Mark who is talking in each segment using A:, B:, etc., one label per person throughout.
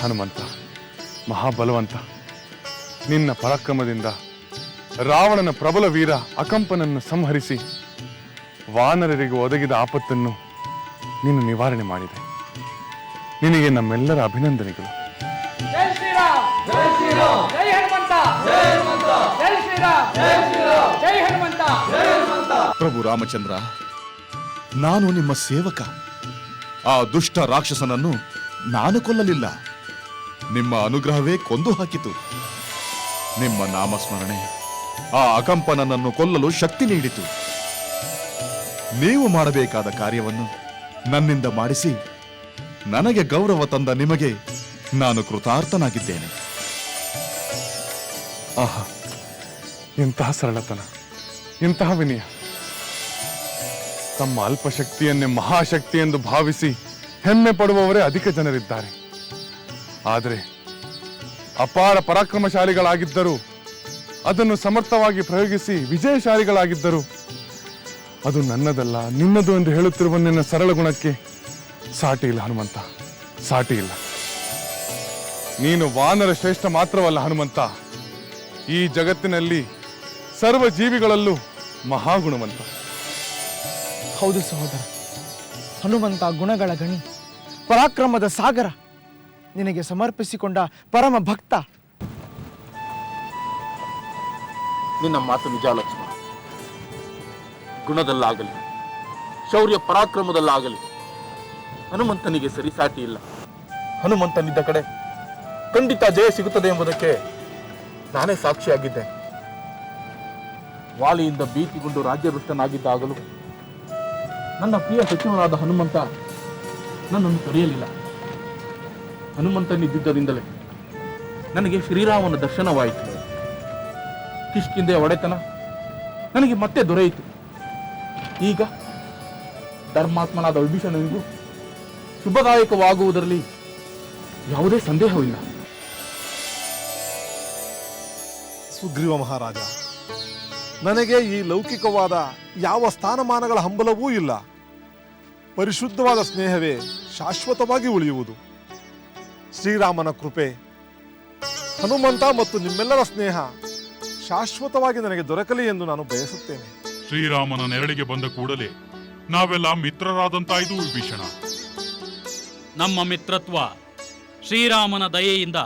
A: ಹನುಮಂತ, ಮಹಾಬಲವಂತ, ನಿನ್ನ ಪರಾಕ್ರಮದಿಂದ ರಾವಣನ ಪ್ರಬಲ ವೀರ ಅಕಂಪನನ್ನು ಸಂಹರಿಸಿ ವಾನರರಿಗೆ ಒದಗಿದ ಆಪತ್ತನ್ನು ನೀನು ನಿವಾರಣೆ ಮಾಡಿದೆ. ನಿನಗೆ ನಮ್ಮೆಲ್ಲರ ಅಭಿನಂದನೆಗಳು.
B: ಜೈ ಶ್ರೀರಾಮ್, ಜೈ ಶ್ರೀರಾಮ್, ಜೈ ಹನುಮಂತ, ಜೈ ಹನುಮಂತ, ಜೈ ಶ್ರೀರಾಮ್, ಜೈ ಶ್ರೀರಾಮ್, ಜೈ ಹನುಮಂತ, ಜೈ ಹನುಮಂತ.
C: ಪ್ರಭು ರಾಮಚಂದ್ರ, ನಾನು ನಿಮ್ಮ ಸೇವಕ. ಆ ದುಷ್ಟ ರಾಕ್ಷಸನನ್ನು ನಾನು ಕೊಲ್ಲಲಿಲ್ಲ, ನಿಮ್ಮ ಅನುಗ್ರಹವೇ ಕೊಂದು ಹಾಕಿತು. ನಿಮ್ಮ ನಾಮಸ್ಮರಣೆ ಆ ಅಕಂಪನನನ್ನು ಕೊಲ್ಲಲು ಶಕ್ತಿ ನೀಡಿತು. ನೀವು ಮಾಡಬೇಕಾದ ಕಾರ್ಯವನ್ನು ನನ್ನಿಂದ ಮಾಡಿಸಿ ನನಗೆ ಗೌರವ ತಂದ ನಿಮಗೆ ನಾನು ಕೃತಾರ್ಥನಾಗಿದ್ದೇನೆ.
A: ಆಹಾ, ಇಂತಹ ಸರಳತನ, ಇಂತಹ ವಿನಯ! ತಮ್ಮ ಅಲ್ಪಶಕ್ತಿಯನ್ನೇ ಮಹಾಶಕ್ತಿ ಎಂದು ಭಾವಿಸಿ ಹೆಮ್ಮೆ ಪಡುವವರೇ ಅಧಿಕ ಜನರಿದ್ದಾರೆ. ಆದರೆ ಅಪಾರ ಪರಾಕ್ರಮಶಾಲಿಗಳಾಗಿದ್ದರೂ, ಅದನ್ನು ಸಮರ್ಥವಾಗಿ ಪ್ರಯೋಗಿಸಿ ವಿಜಯಶಾಲಿಗಳಾಗಿದ್ದರು, ಅದು ನನ್ನದಲ್ಲ ನಿನ್ನದು ಎಂದು ಹೇಳುತ್ತಿರುವ ನಿನ್ನ ಸರಳ ಗುಣಕ್ಕೆ ಸಾಟಿ ಇಲ್ಲ ಹನುಮಂತ, ಸಾಟಿ ಇಲ್ಲ. ನೀನು ವಾನರ ಶ್ರೇಷ್ಠ ಮಾತ್ರವಲ್ಲ ಹನುಮಂತ, ಈ ಜಗತ್ತಿನಲ್ಲಿ ಸರ್ವ ಜೀವಿಗಳಲ್ಲೂ ಮಹಾಗುಣವಂತ.
D: ಹೌದು ಸಹೋದರ, ಹನುಮಂತ ಗುಣಗಳ ಗಣಿ, ಪರಾಕ್ರಮದ ಸಾಗರ, ನಿನಗೆ ಸಮರ್ಪಿಸಿಕೊಂಡ ಪರಮ ಭಕ್ತ.
E: ನಿನ್ನ ಮಾತು ನಿಜ ಲಕ್ಷ್ಮಣ. ಗುಣದಲ್ಲಾಗಲಿ ಶೌರ್ಯ ಪರಾಕ್ರಮದಲ್ಲಾಗಲಿ ಹನುಮಂತನಿಗೆ ಸರಿಸಾಟಿ ಇಲ್ಲ. ಹನುಮಂತನಿದ್ದ ಕಡೆ ಖಂಡಿತ ಜಯ ಸಿಗುತ್ತದೆ ಎಂಬುದಕ್ಕೆ ನಾನೇ ಸಾಕ್ಷಿಯಾಗಿದ್ದೆ. ವಾಲಿಯಿಂದ ಭೀತಿಗೊಂಡು ರಾಜ್ಯಭ್ರಷ್ಟನಾಗಿದ್ದಾಗಲೂ ನನ್ನ ಪ್ರಿಯ ಸಚಿವನಾದ ಹನುಮಂತ ನನ್ನನ್ನು ತೊರೆಯಲಿಲ್ಲ. ಹನುಮಂತನಿದ್ದುದರಿಂದಲೇ ನನಗೆ ಶ್ರೀರಾಮನ ದರ್ಶನವಾಯಿತು. ಕಿಷ್ಕಿಂಧೆಯ ಒಡೆತನ ನನಗೆ ಮತ್ತೆ ದೊರೆಯಿತು. ಈಗ ಧರ್ಮಾತ್ಮನಾದ ವಿಭೀಷಣನಿಗೂ ಶುಭದಾಯಕವಾಗುವುದರಲ್ಲಿ ಯಾವುದೇ ಸಂದೇಹವಿಲ್ಲ.
F: ಸುಗ್ರೀವ ಮಹಾರಾಜ, ನನಗೆ ಈ ಲೌಕಿಕವಾದ ಯಾವ ಸ್ಥಾನಮಾನಗಳ ಹಂಬಲವೂ ಇಲ್ಲ. ಪರಿಶುದ್ಧವಾದ ಸ್ನೇಹವೇ ಶಾಶ್ವತವಾಗಿ ಉಳಿಯುವುದು. ಶ್ರೀರಾಮನ ಕೃಪೆ, ಹನುಮಂತ ಮತ್ತು ನಿಮ್ಮೆಲ್ಲರ ಸ್ನೇಹ ಶಾಶ್ವತವಾಗಿ ನನಗೆ ದೊರಕಲಿ ಎಂದು ನಾನು ಬಯಸುತ್ತೇನೆ.
G: ಶ್ರೀರಾಮನ ನೆರಳಿಗೆ ಬಂದ ಕೂಡಲೇ ನಾವೆಲ್ಲ ಮಿತ್ರರಾದಂತಾಯ್ತು ವಿಭೀಷಣ.
H: ನಮ್ಮ ಮಿತ್ರತ್ವ ಶ್ರೀರಾಮನ ದಯೆಯಿಂದ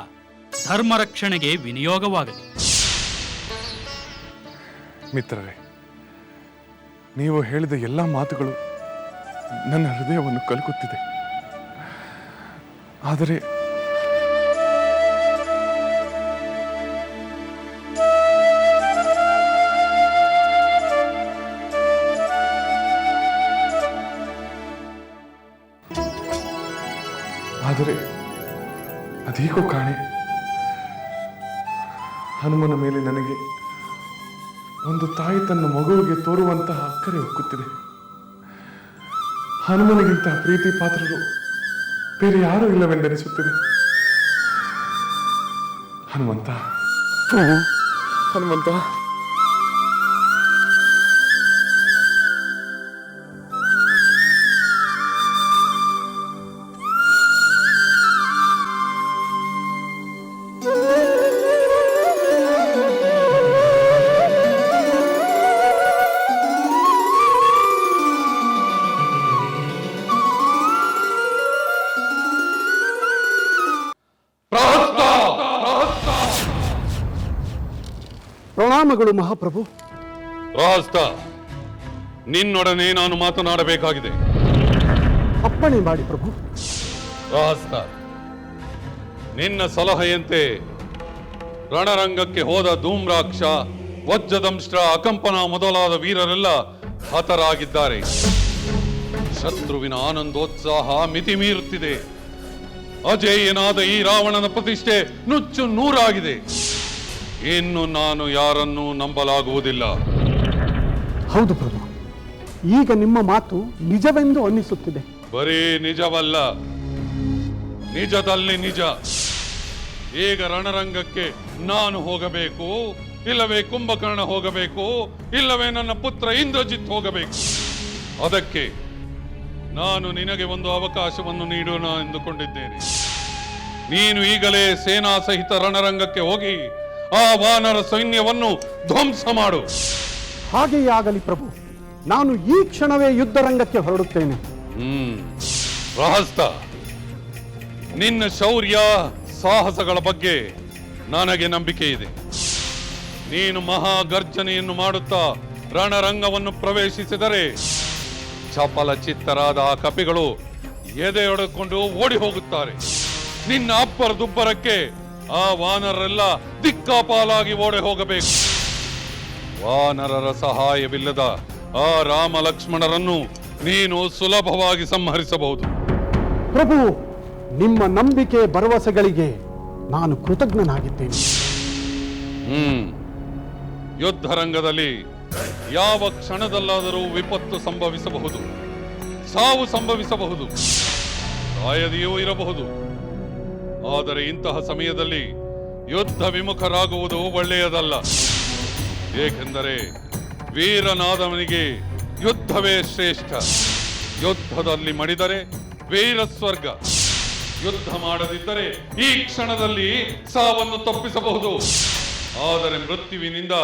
H: ಧರ್ಮ ರಕ್ಷಣೆಗೆ ವಿನಿಯೋಗವಾಗಲಿ.
A: ಮಿತ್ರರೇ, ನೀವು ಹೇಳಿದ ಎಲ್ಲ ಮಾತುಗಳು ನನ್ನ ಹೃದಯವನ್ನು ಕಲಕುತ್ತಿದೆ. ಆದರೆ ಅದೀಗೋ ಕಾಣೆ, ಹನುಮನ ಮೇಲೆ ನನಗೆ ಒಂದು ತಾಯಿ ತನ್ನ ಮಗುವಿಗೆ ತೋರುವಂತಹ ಅಕ್ಕರೆ ಒಕ್ಕುತ್ತಿದೆ. ಹನುಮನಿಗಿಂತ ಪ್ರೀತಿ ಪಾತ್ರರು ಬೇರೆ ಯಾರೂ ಇಲ್ಲವೆಂದೆನಿಸುತ್ತಿದೆ. ಹನುಮಂತ, ಹನುಮಂತ,
I: ಪ್ರಣಾಮಗಳು ಮಹಾಪ್ರಭು.
G: ರಾಸ್ತ, ನಿನ್ನೊಡನೆ ನಾನು ಮಾತನಾಡಬೇಕಾಗಿದೆ.
I: ಅಪ್ಪಣೆ ಮಾಡಿ ಪ್ರಭು.
G: ರಾಸ್ತ, ನಿನ್ನ ಸಲಹೆಯಂತೆ ರಣರಂಗಕ್ಕೆ ಹೋದ ಧೂಮ್ರಾಕ್ಷ, ವಜ್ರದಂಶ್ರ, ಅಕಂಪನ ಮೊದಲಾದ ವೀರರೆಲ್ಲ ಹತರಾಗಿದ್ದಾರೆ. ಶತ್ರುವಿನ ಆನಂದೋತ್ಸಾಹ ಮಿತಿ ಮೀರುತ್ತಿದೆ. ಅಜೇಯನಾದ ಈ ರಾವಣನ ಪ್ರತಿಷ್ಠೆ ನುಚ್ಚು ನೂರಾಗಿದೆ. ಇನ್ನು ನಾನು ಯಾರನ್ನೂ ನಂಬಲಾಗುವುದಿಲ್ಲ.
I: ಹೌದು ಪ್ರಭು, ಈಗ ನಿಮ್ಮ ಮಾತು ನಿಜವೆಂದು ಅನ್ನಿಸುತ್ತಿದೆ.
G: ಬರೀ ನಿಜವಲ್ಲ, ನಿಜದಲ್ಲಿ ನಿಜ. ಈಗ ರಣರಂಗಕ್ಕೆ ನಾನು ಹೋಗಬೇಕು, ಇಲ್ಲವೇ ಕುಂಭಕರ್ಣ ಹೋಗಬೇಕು, ಇಲ್ಲವೇ ನನ್ನ ಪುತ್ರ ಇಂದ್ರಜಿತ್ ಹೋಗಬೇಕು. ಅದಕ್ಕೆ ನಾನು ನಿನಗೆ ಒಂದು ಅವಕಾಶವನ್ನು ನೀಡೋಣ ಎಂದುಕೊಂಡಿದ್ದೇನೆ. ನೀನು ಈಗಲೇ ಸೇನಾ ಸಹಿತ ರಣರಂಗಕ್ಕೆ ಹೋಗಿ ಆ ವಾನರ ಸೈನ್ಯವನ್ನು ಧ್ವಂಸ ಮಾಡು.
I: ಹಾಗೆಯೇ ಆಗಲಿ ಪ್ರಭು. ನಾನು ಈ ಕ್ಷಣವೇ ಯುದ್ಧರಂಗಕ್ಕೆ ಹೊರಡುತ್ತೇನೆ.
G: ಪ್ರಹಸ್ತ, ನಿನ್ನ ಶೌರ್ಯ ಸಾಹಸಗಳ ಬಗ್ಗೆ ನನಗೆ ನಂಬಿಕೆ ಇದೆ. ನೀನು ಮಹಾಗರ್ಜನೆಯನ್ನು ಮಾಡುತ್ತಾ ರಣರಂಗವನ್ನು ಪ್ರವೇಶಿಸಿದರೆ ಚಪಲ ಚಿತ್ತರಾದ ಆ ಕಪಿಗಳು ಎದೆಯೊಡೆದುಕೊಂಡು ಓಡಿ ಹೋಗುತ್ತಾರೆ. ನಿನ್ನ ಅಪ್ಪರ ದುಬ್ಬರಕ್ಕೆ ಆ ವಾನರರೆಲ್ಲ ದಿಕ್ಕಾಪಾಲಾಗಿ ಓಡಿ ಹೋಗಬೇಕು. ವಾನರರ ಸಹಾಯವಿಲ್ಲದ ಆ ರಾಮ ಲಕ್ಷ್ಮಣರನ್ನು ನೀನು ಸುಲಭವಾಗಿ ಸಂಹರಿಸಬಹುದು.
I: ಪ್ರಭು, ನಿಮ್ಮ ನಂಬಿಕೆ ಭರವಸೆಗಳಿಗೆ ನಾನು ಕೃತಜ್ಞನಾಗಿದ್ದೇನೆ.
G: ಯುದ್ಧರಂಗದಲ್ಲಿ ಯಾವ ಕ್ಷಣದಲ್ಲಾದರೂ ವಿಪತ್ತು ಸಂಭವಿಸಬಹುದು, ಸಾವು ಸಂಭವಿಸಬಹುದು, ಸಾಯದೆಯೂ ಇರಬಹುದು. ಆದರೆ ಇಂತಹ ಸಮಯದಲ್ಲಿ ಯುದ್ಧ ವಿಮುಖರಾಗುವುದು ಒಳ್ಳೆಯದಲ್ಲ. ಏಕೆಂದರೆ ವೀರನಾದವನಿಗೆ ಯುದ್ಧವೇ ಶ್ರೇಷ್ಠ. ಯುದ್ಧದಲ್ಲಿ ಮಡಿದರೆ ವೀರ ಸ್ವರ್ಗ. ಯುದ್ಧ ಮಾಡದಿದ್ದರೆ ಈ ಕ್ಷಣದಲ್ಲಿ ಸಾವನ್ನು ತಪ್ಪಿಸಬಹುದು. ಆದರೆ ಮೃತ್ಯುವಿನಿಂದ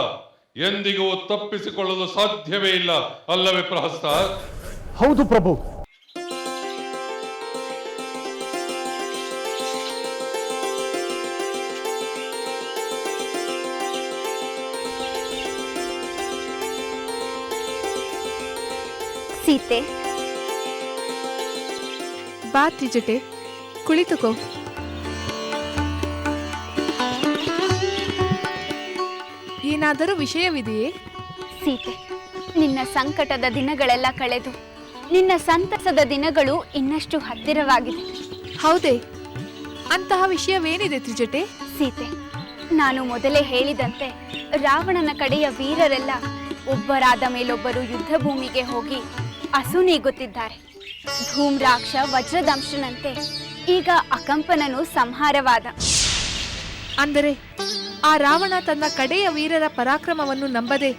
G: ಎಂದಿಗೂ ತಪ್ಪಿಸಿಕೊಳ್ಳಲು ಸಾಧ್ಯವೇ ಇಲ್ಲ, ಅಲ್ಲವೇ ಪ್ರಹಸ್ತ?
I: ಹೌದು ಪ್ರಭು.
J: ಸೀತೆ,
K: ಬಾ ತ್ರಿಜಟೆ, ಕುಳಿತುಕೋ. ಏನಾದರೂ ವಿಷಯವಿದೆಯೇ?
J: ಸೀತೆ, ನಿನ್ನ ಸಂಕಟದ ದಿನಗಳೆಲ್ಲ ಕಳೆದು ನಿನ್ನ ಸಂತಸದ ದಿನಗಳು ಇನ್ನಷ್ಟು ಹತ್ತಿರವಾಗಿದೆ.
K: ಹೌದೇ? ಅಂತಹ ವಿಷಯವೇನಿದೆ ತ್ರಿಜಟೆ?
J: ಸೀತೆ, ನಾನು ಮೊದಲೇ ಹೇಳಿದಂತೆ ರಾವಣನ ಕಡೆಯ ವೀರರೆಲ್ಲ ಒಬ್ಬರಾದ ಮೇಲೊಬ್ಬರು ಯುದ್ಧ ಭೂಮಿಗೆ ಹೋಗಿ ಅಸುನೀಗುತ್ತಿದ್ದಾರೆ. ಧೂಮ್ರಾಕ್ಷ ವಜ್ರದಂಶನಂತೆ ಈಗ ಅಕಂಪನನು ಸಂಹಾರವಾದ.
K: ಅಂದರೆ ಆ ರಾವಣ ತನ್ನ ಕಡೆಯ ವೀರರ ಪರಾಕ್ರಮವನ್ನು ನಂಬದೆ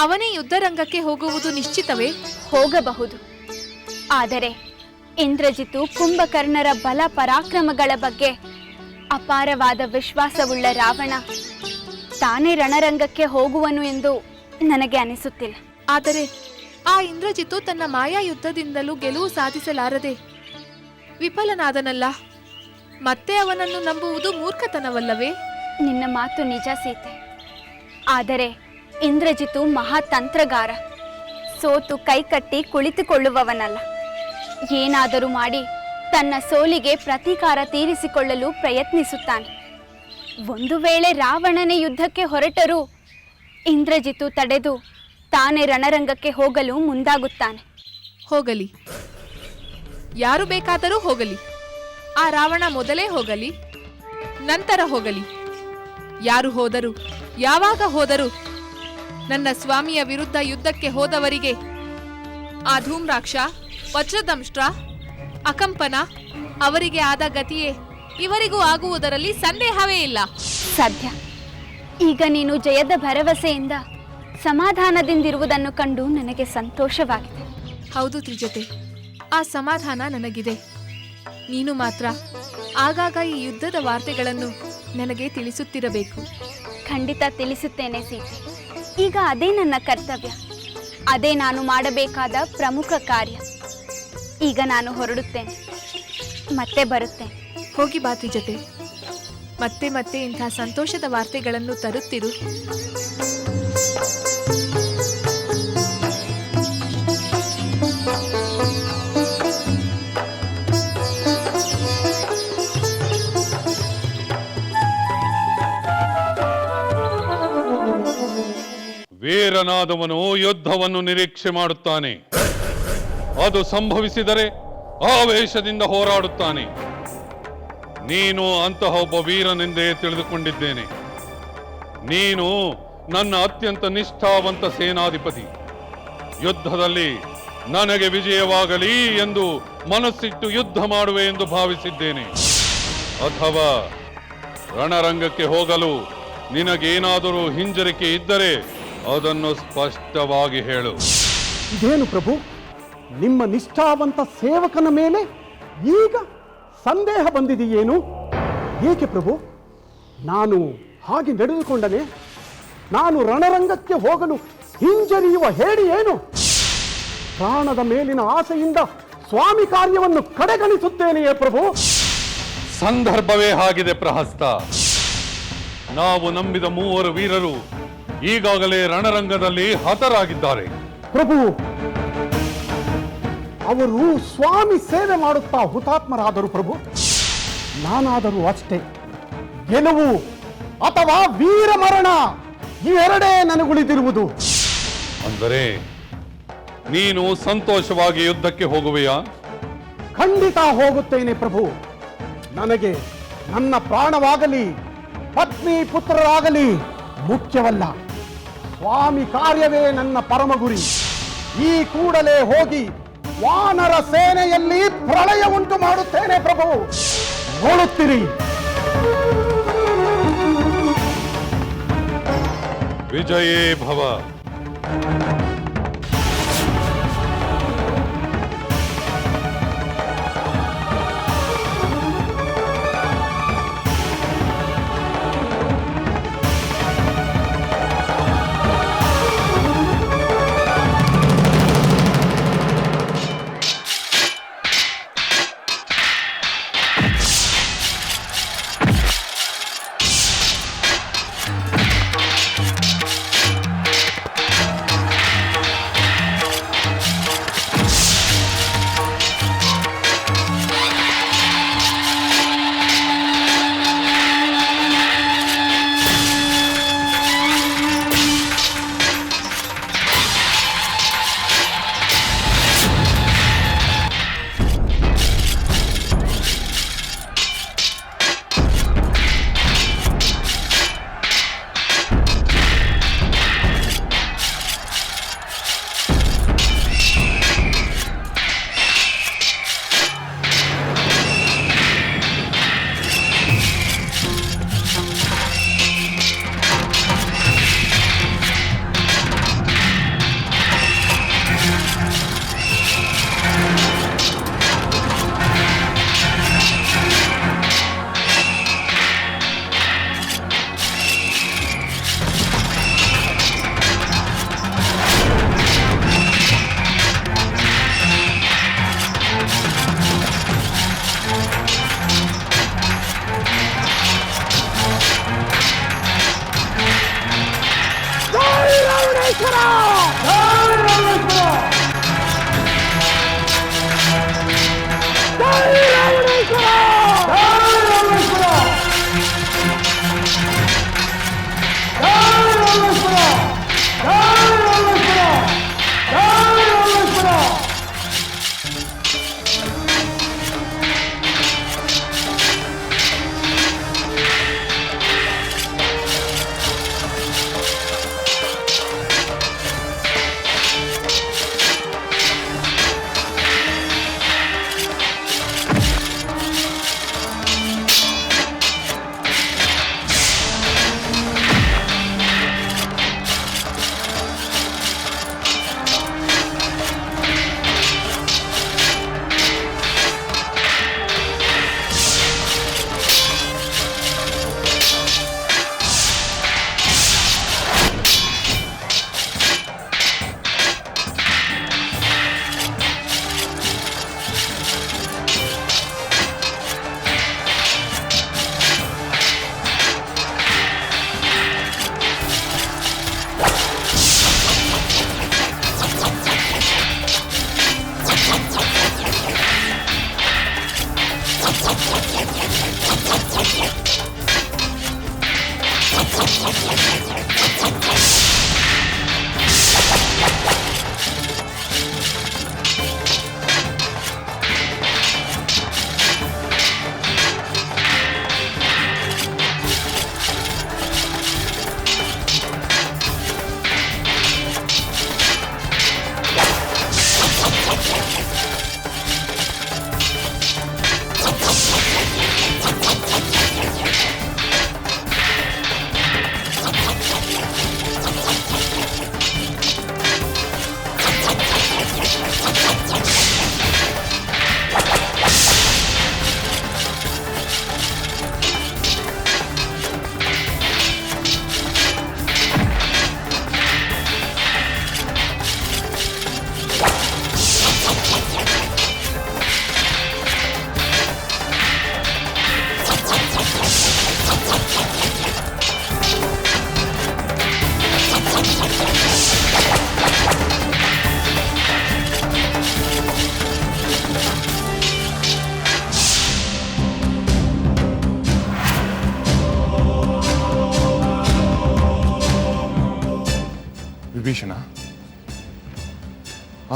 K: ಅವನೇ ಯುದ್ಧರಂಗಕ್ಕೆ ಹೋಗುವುದು ನಿಶ್ಚಿತವೇ?
J: ಹೋಗಬಹುದು. ಆದರೆ ಇಂದ್ರಜಿತು ಕುಂಭಕರ್ಣರ ಬಲ ಪರಾಕ್ರಮಗಳ ಬಗ್ಗೆ ಅಪಾರವಾದ ವಿಶ್ವಾಸವುಳ್ಳ ರಾವಣ ತಾನೇ ರಣರಂಗಕ್ಕೆ ಹೋಗುವನು ಎಂದು ನನಗೆ ಅನಿಸುತ್ತಿಲ್ಲ.
K: ಆದರೆ ಆ ಇಂದ್ರಜಿತು ತನ್ನ ಮಾಯಾ ಯುದ್ಧದಿಂದಲೂ ಗೆಲುವು ಸಾಧಿಸಲಾರದೆ ವಿಫಲನಾದನಲ್ಲ. ಮತ್ತೆ ಅವನನ್ನು ನಂಬುವುದು ಮೂರ್ಖತನವಲ್ಲವೇ?
J: ನಿನ್ನ ಮಾತು ನಿಜ ಸೀತೆ. ಆದರೆ ಇಂದ್ರಜಿತು ಮಹಾತಂತ್ರಗಾರ. ಸೋತು ಕೈಕಟ್ಟಿ ಕುಳಿತುಕೊಳ್ಳುವವನಲ್ಲ. ಏನಾದರೂ ಮಾಡಿ ತನ್ನ ಸೋಲಿಗೆ ಪ್ರತೀಕಾರ ತೀರಿಸಿಕೊಳ್ಳಲು ಪ್ರಯತ್ನಿಸುತ್ತಾನೆ. ಒಂದು ವೇಳೆ ರಾವಣನೇ ಯುದ್ಧಕ್ಕೆ ಹೊರಟರೂ ಇಂದ್ರಜಿತು ತಡೆದು ತಾನೇ ರಣರಂಗಕ್ಕೆ ಹೋಗಲು ಮುಂದಾಗುತ್ತಾನೆ.
K: ಹೋಗಲಿ, ಯಾರು ಬೇಕಾದರೂ ಹೋಗಲಿ. ಆ ರಾವಣ ಮೊದಲೇ ಹೋಗಲಿ, ನಂತರ ಹೋಗಲಿ. ಯಾರು ಹೋದರು, ಯಾವಾಗ ಹೋದರು, ನನ್ನ ಸ್ವಾಮಿಯ ವಿರುದ್ಧ ಯುದ್ಧಕ್ಕೆ ಹೋದವರಿಗೆ ಆ ಧೂಮ್ರಾಕ್ಷ, ವಜ್ರದಂಷ್ಟ್ರ, ಅಕಂಪನ ಅವರಿಗೆ ಆದ ಗತಿಯೇ ಇವರಿಗೂ ಆಗುವುದರಲ್ಲಿ ಸಂದೇಹವೇ ಇಲ್ಲ.
J: ಸದ್ಯ ಈಗ ನೀನು ಜಯದ ಭರವಸೆಯಿಂದ ಸಮಾಧಾನದಿಂದಿರುವುದನ್ನು ಕಂಡು ನನಗೆ ಸಂತೋಷವಾಗಿದೆ.
K: ಹೌದು ತ್ರಿಜಟೆ, ಆ ಸಮಾಧಾನ ನನಗಿದೆ. ನೀನು ಮಾತ್ರ ಆಗಾಗ ಈ ಯುದ್ಧದ ವಾರ್ತೆಗಳನ್ನು ನನಗೆ ತಿಳಿಸುತ್ತಿರಬೇಕು.
J: ಖಂಡಿತ ತಿಳಿಸುತ್ತೇನೆ ಸೀತೆ. ಈಗ ಅದೇ ನನ್ನ ಕರ್ತವ್ಯ, ಅದೇ ನಾನು ಮಾಡಬೇಕಾದ ಪ್ರಮುಖ ಕಾರ್ಯ. ಈಗ ನಾನು ಹೊರಡುತ್ತೇನೆ, ಮತ್ತೆ ಬರುತ್ತೇನೆ.
K: ಹೋಗಿ ಬಾ ತ್ರಿಜಟೆ. ಮತ್ತೆ ಮತ್ತೆ ಇಂಥ ಸಂತೋಷದ ವಾರ್ತೆಗಳನ್ನು ತರುತ್ತಿರು.
G: ವೀರನಾದವನು ಯುದ್ಧವನ್ನು ನಿರೀಕ್ಷೆ ಮಾಡುತ್ತಾನೆ. ಅದು ಸಂಭವಿಸಿದರೆ ಆವೇಶದಿಂದ ಹೋರಾಡುತ್ತಾನೆ. ನೀನು ಅಂತಹ ಒಬ್ಬ ವೀರನೆಂದೇ ತಿಳಿದುಕೊಂಡಿದ್ದೇನೆ. ನೀನು ನನ್ನ ಅತ್ಯಂತ ನಿಷ್ಠಾವಂತ ಸೇನಾಧಿಪತಿ. ಯುದ್ಧದಲ್ಲಿ ನನಗೆ ವಿಜಯವಾಗಲಿ ಎಂದು ಮನಸ್ಸಿಟ್ಟು ಯುದ್ಧ ಮಾಡುವೆ ಎಂದು ಭಾವಿಸಿದ್ದೇನೆ. ಅಥವಾ ರಣರಂಗಕ್ಕೆ ಹೋಗಲು ನಿನಗೇನಾದರೂ ಹಿಂಜರಿಕೆ ಇದ್ದರೆ ಅದನ್ನು ಸ್ಪಷ್ಟವಾಗಿ ಹೇಳು.
I: ಇದೇನು ಪ್ರಭು, ನಿಮ್ಮ ನಿಷ್ಠಾವಂತ ಸೇವಕನ ಮೇಲೆ ಈಗ ಸಂದೇಹ ಬಂದಿದೆಯೇನು? ಏಕೆ ಪ್ರಭು? ನಾನು ಹಾಗೆ ನಡೆದುಕೊಂಡನೆ? ನಾನು ರಣರಂಗಕ್ಕೆ ಹೋಗಲು ಹಿಂಜರಿಯುವ ಹೇಳಿ ಏನು? ಪ್ರಾಣದ ಮೇಲಿನ ಆಸೆಯಿಂದ ಸ್ವಾಮಿ ಕಾರ್ಯವನ್ನು ಕಡೆಗಣಿಸುತ್ತೇನೆಯೇ ಪ್ರಭು?
G: ಸಂದರ್ಭವೇ ಆಗಿದೆ ಪ್ರಹಸ್ತ. ನಾವು ನಂಬಿದ 3 ವೀರರು ಈಗಾಗಲೇ ರಣರಂಗದಲ್ಲಿ ಹತರಾಗಿದ್ದಾರೆ.
I: ಪ್ರಭು, ಅವರು ಸ್ವಾಮಿ ಸೇವೆ ಮಾಡುತ್ತಾ ಹುತಾತ್ಮರಾದರು ಪ್ರಭು. ನಾನಾದರೂ ಅಷ್ಟೇ. ಗೆಲುವು ಅಥವಾ ವೀರ ಮರಣ ಇವೆರಡೇ ನನಗುಳಿದಿರುವುದು.
G: ಅಂದರೆ ನೀನು ಸಂತೋಷವಾಗಿ ಯುದ್ಧಕ್ಕೆ ಹೋಗುವೆಯಾ?
I: ಖಂಡಿತ ಹೋಗುತ್ತೇನೆ ಪ್ರಭು. ನನಗೆ ನನ್ನ ಪ್ರಾಣವಾಗಲಿ ಪತ್ನಿ ಪುತ್ರರಾಗಲಿ ಮುಖ್ಯವಲ್ಲ. ಸ್ವಾಮಿ ಕಾರ್ಯವೇ ನನ್ನ ಪರಮ ಗುರಿ. ಈ ಕೂಡಲೇ ಹೋಗಿ ವಾನರ ಸೇನೆಯಲ್ಲಿ ಪ್ರಳಯ ಉಂಟು ಮಾಡುತ್ತೇನೆ ಪ್ರಭು. ನೋಡುತ್ತೀರಿ.
G: ವಿಜಯೇ ಭವ.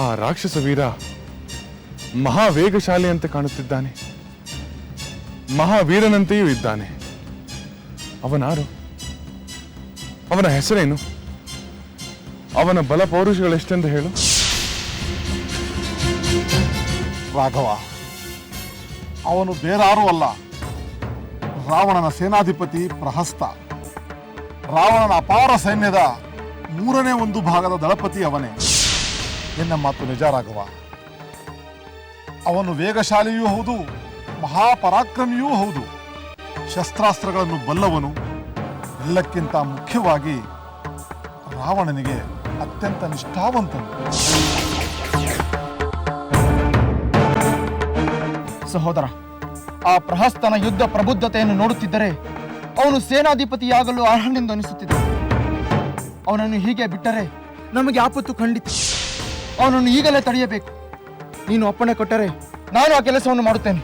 A: ಆ ರಾಕ್ಷಸ ವೀರ ಮಹಾವೇಗಶಾಲಿ ಅಂತ ಕಾಣುತ್ತಿದ್ದಾನೆ, ಮಹಾವೀರನಂತೆಯೂ ಇದ್ದಾನೆ. ಅವನಾರು? ಅವನ ಹೆಸರೇನು? ಅವನ ಬಲ ಪೌರುಷಗಳೆಷ್ಟೆಂದು ಹೇಳು.
F: ರಾಘವ, ಅವನು ಬೇರಾರೂ ಅಲ್ಲ, ರಾವಣನ ಸೇನಾಧಿಪತಿ ಪ್ರಹಸ್ತ. ರಾವಣನ ಅಪಾರ ಸೈನ್ಯದ 1/3 ಭಾಗದ ದಳಪತಿ ಅವನೇ. ಎನ್ನ ಮಾತು ನಿಜ ರಾಘವ. ಅವನು ವೇಗಶಾಲಿಯೂ ಹೌದು, ಮಹಾಪರಾಕ್ರಮಿಯೂ ಹೌದು, ಶಸ್ತ್ರಾಸ್ತ್ರಗಳನ್ನು ಬಲ್ಲವನು. ಎಲ್ಲಕ್ಕಿಂತ ಮುಖ್ಯವಾಗಿ ರಾವಣನಿಗೆ ಅತ್ಯಂತ ನಿಷ್ಠಾವಂತನು.
D: ಸಹೋದರ, ಆ ಪ್ರಹಸ್ತನ ಯುದ್ಧ ಪ್ರಬುದ್ಧತೆಯನ್ನು ನೋಡುತ್ತಿದ್ದರೆ ಅವನು ಸೇನಾಧಿಪತಿಯಾಗಲು ಅರ್ಹನೆಂದು ಅನಿಸುತ್ತಿದೆ. ಅವನನ್ನು ಹೀಗೆ ಬಿಟ್ಟರೆ ನಮಗೆ ಆಪತ್ತು ಖಂಡಿತ. ಅವನನ್ನು ಈಗಲೇ ತಡೆಯಬೇಕು. ನೀನು ಅಪ್ಪಣೆ ಕೊಟ್ಟರೆ ನಾನು ಆ ಕೆಲಸವನ್ನು ಮಾಡುತ್ತೇನೆ.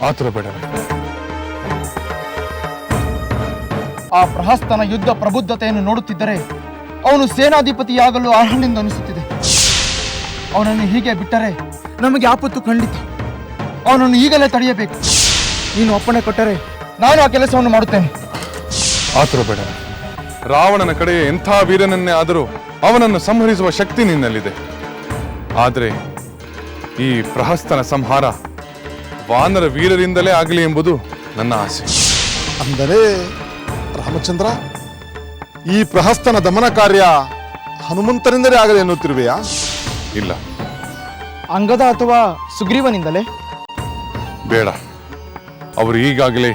A: ಆತುರ ಬೇಡ.
D: ಆ ಪ್ರಹಸ್ತನ ಯುದ್ಧ ಪ್ರಬುದ್ಧತೆಯನ್ನು ನೋಡುತ್ತಿದ್ದರೆ ಅವನು ಸೇನಾಧಿಪತಿಯಾಗಲು ಅರ್ಹನೆಂದು ಅನಿಸುತ್ತಿದೆ. ಅವನನ್ನು ಹೀಗೆ ಬಿಟ್ಟರೆ ನಮಗೆ ಆಪತ್ತು ಖಂಡಿತ. ಅವನನ್ನು ಈಗಲೇ ತಡೆಯಬೇಕು. ನೀನು ಅಪ್ಪಣೆ ಕೊಟ್ಟರೆ ನಾನು ಆ ಕೆಲಸವನ್ನು ಮಾಡುತ್ತೇನೆ.
A: ಆತುರ ಬೇಡ. ರಾವಣನ ಕಡೆ ಎಂಥ ವೀರನನ್ನೇ ಆದರೂ ಅವನನ್ನು ಸಂಹರಿಸುವ ಶಕ್ತಿ ನಿನ್ನಲ್ಲಿದೆ. ಆದರೆ ಈ ಪ್ರಹಸ್ತನ ಸಂಹಾರ ವಾನರ ವೀರರಿಂದಲೇ ಆಗಲಿ ಎಂಬುದು ನನ್ನ ಆಸೆ.
F: ಅಂದರೆ ರಾಮಚಂದ್ರ, ಈ ಪ್ರಹಸ್ತನ ದಮನ ಕಾರ್ಯ ಹನುಮಂತನಿಂದಲೇ ಆಗಲಿ ಎನ್ನುತ್ತಿರುವೆಯಾ?
A: ಇಲ್ಲ,
D: ಅಂಗದ ಅಥವಾ ಸುಗ್ರೀವನಿಂದಲೇ?
A: ಬೇಡ. ಅವರು ಈಗಾಗಲೇ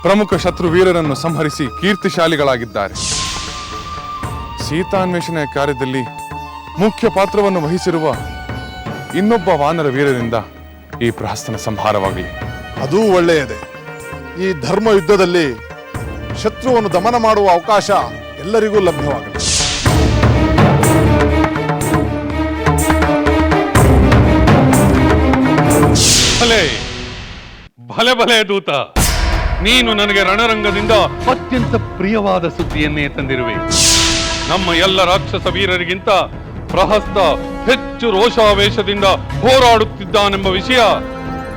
A: ಪ್ರಮುಖ ಶತ್ರು ವೀರರನ್ನು ಸಂಹರಿಸಿ ಕೀರ್ತಿಶಾಲಿಗಳಾಗಿದ್ದಾರೆ. ಸೀತಾನ್ವೇಷಣೆಯ ಕಾರ್ಯದಲ್ಲಿ ಮುಖ್ಯ ಪಾತ್ರವನ್ನು ವಹಿಸಿರುವ ಇನ್ನೊಬ್ಬ ವಾನರ ವೀರರಿಂದ ಈ ಪ್ರಹಸ್ತನ ಸಂಹಾರವಾಗಲಿ.
F: ಅದೂ ಒಳ್ಳೆಯದೇ. ಈ ಧರ್ಮ ಯುದ್ಧದಲ್ಲಿ ಶತ್ರುವನ್ನು ದಮನ ಮಾಡುವ ಅವಕಾಶ ಎಲ್ಲರಿಗೂ ಲಭ್ಯವಾಗಲಿ.
G: ಭಲೆ ಭಲೆ ಭಲೆ ದೂತ, ನೀನು ನನಗೆ ರಣರಂಗದಿಂದ ಅತ್ಯಂತ ಪ್ರಿಯವಾದ ಸುದ್ದಿಯನ್ನೇ ತಂದಿರುವೆ. ನಮ್ಮ ಎಲ್ಲ ರಾಕ್ಷಸ ವೀರರಿಗಿಂತ ಪ್ರಹಸ್ತ ಹೆಚ್ಚು ರೋಷಾವೇಶದಿಂದ ಹೋರಾಡುತ್ತಿದ್ದಾನೆಂಬ ವಿಷಯ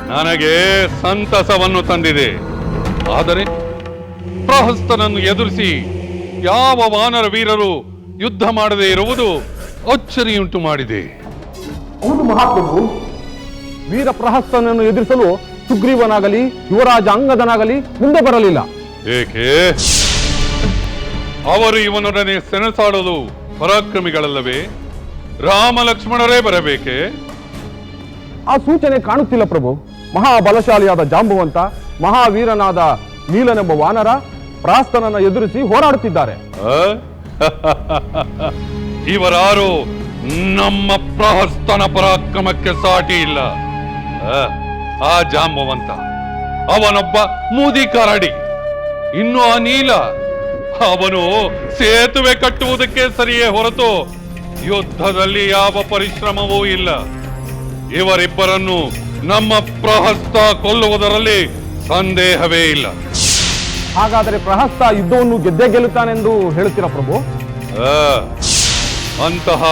G: ನನಗೆ ಸಂತಸವನ್ನು ತಂದಿದೆ. ಆದರೆ ಪ್ರಹಸ್ತನನ್ನು ಎದುರಿಸಿ ಯಾವ ವಾನರ ವೀರರು ಯುದ್ಧ ಮಾಡದೇ ಇರುವುದು ಅಚ್ಚರಿಯುಂಟು ಮಾಡಿದೆ.
I: ಹೌದು ಮಹಾಪ್ರಭು, ವೀರ ಪ್ರಹಸ್ತನನ್ನು ಎದುರಿಸಲು ಸುಗ್ರೀವನಾಗಲಿ ಯುವರಾಜ ಅಂಗದನಾಗಲಿ ಮುಂದೆ ಬರಲಿಲ್ಲ.
G: ಏಕೆ? ಅವರು ಇವನೊಡನೆ ಸೆಣಸಾಡಲು ಪರಾಕ್ರಮಿಗಳಲ್ಲವೇ? ರಾಮ ಲಕ್ಷ್ಮಣರೇ ಬರಬೇಕೆ?
I: ಆ ಸೂಚನೆ ಕಾಣುತ್ತಿಲ್ಲ ಪ್ರಭು. ಮಹಾಬಲಶಾಲಿಯಾದ ಜಾಂಬವಂತ, ಮಹಾವೀರನಾದ ನೀಲನೆಂಬ ವಾನರ ಪ್ರಹಸ್ತನನ್ನು ಎದುರಿಸಿ ಹೋರಾಡುತ್ತಿದ್ದಾರೆ.
G: ಇವರಾರು ನಮ್ಮ ಪ್ರಹಸ್ತನ ಪರಾಕ್ರಮಕ್ಕೆ ಸಾಟಿ ಇಲ್ಲ. ಆ ಜಾಂಬವಂತ ಅವನೊಬ್ಬ ಮೂದಿ ಕರಡಿ. ಇನ್ನು ಆ ನೀಲ, ಅವನು ಸೇತುವೆ ಕಟ್ಟುವುದಕ್ಕೆ ಸರಿಯೇ ಹೊರತು ಯುದ್ಧದಲ್ಲಿ ಯಾವ ಪರಿಶ್ರಮವೂ ಇಲ್ಲ. ಇವರಿಬ್ಬರನ್ನು ನಮ್ಮ ಪ್ರಹಸ್ತ ಕೊಲ್ಲುವುದರಲ್ಲಿ ಸಂದೇಹವೇ ಇಲ್ಲ.
I: ಹಾಗಾದರೆ ಪ್ರಹಸ್ತ ಯುದ್ಧವನ್ನು ಗೆದ್ದೇ ಗೆಲ್ಲುತ್ತಾನೆಂದು ಹೇಳುತ್ತೀರಾ ಪ್ರಭು?
G: ಅಂತಹ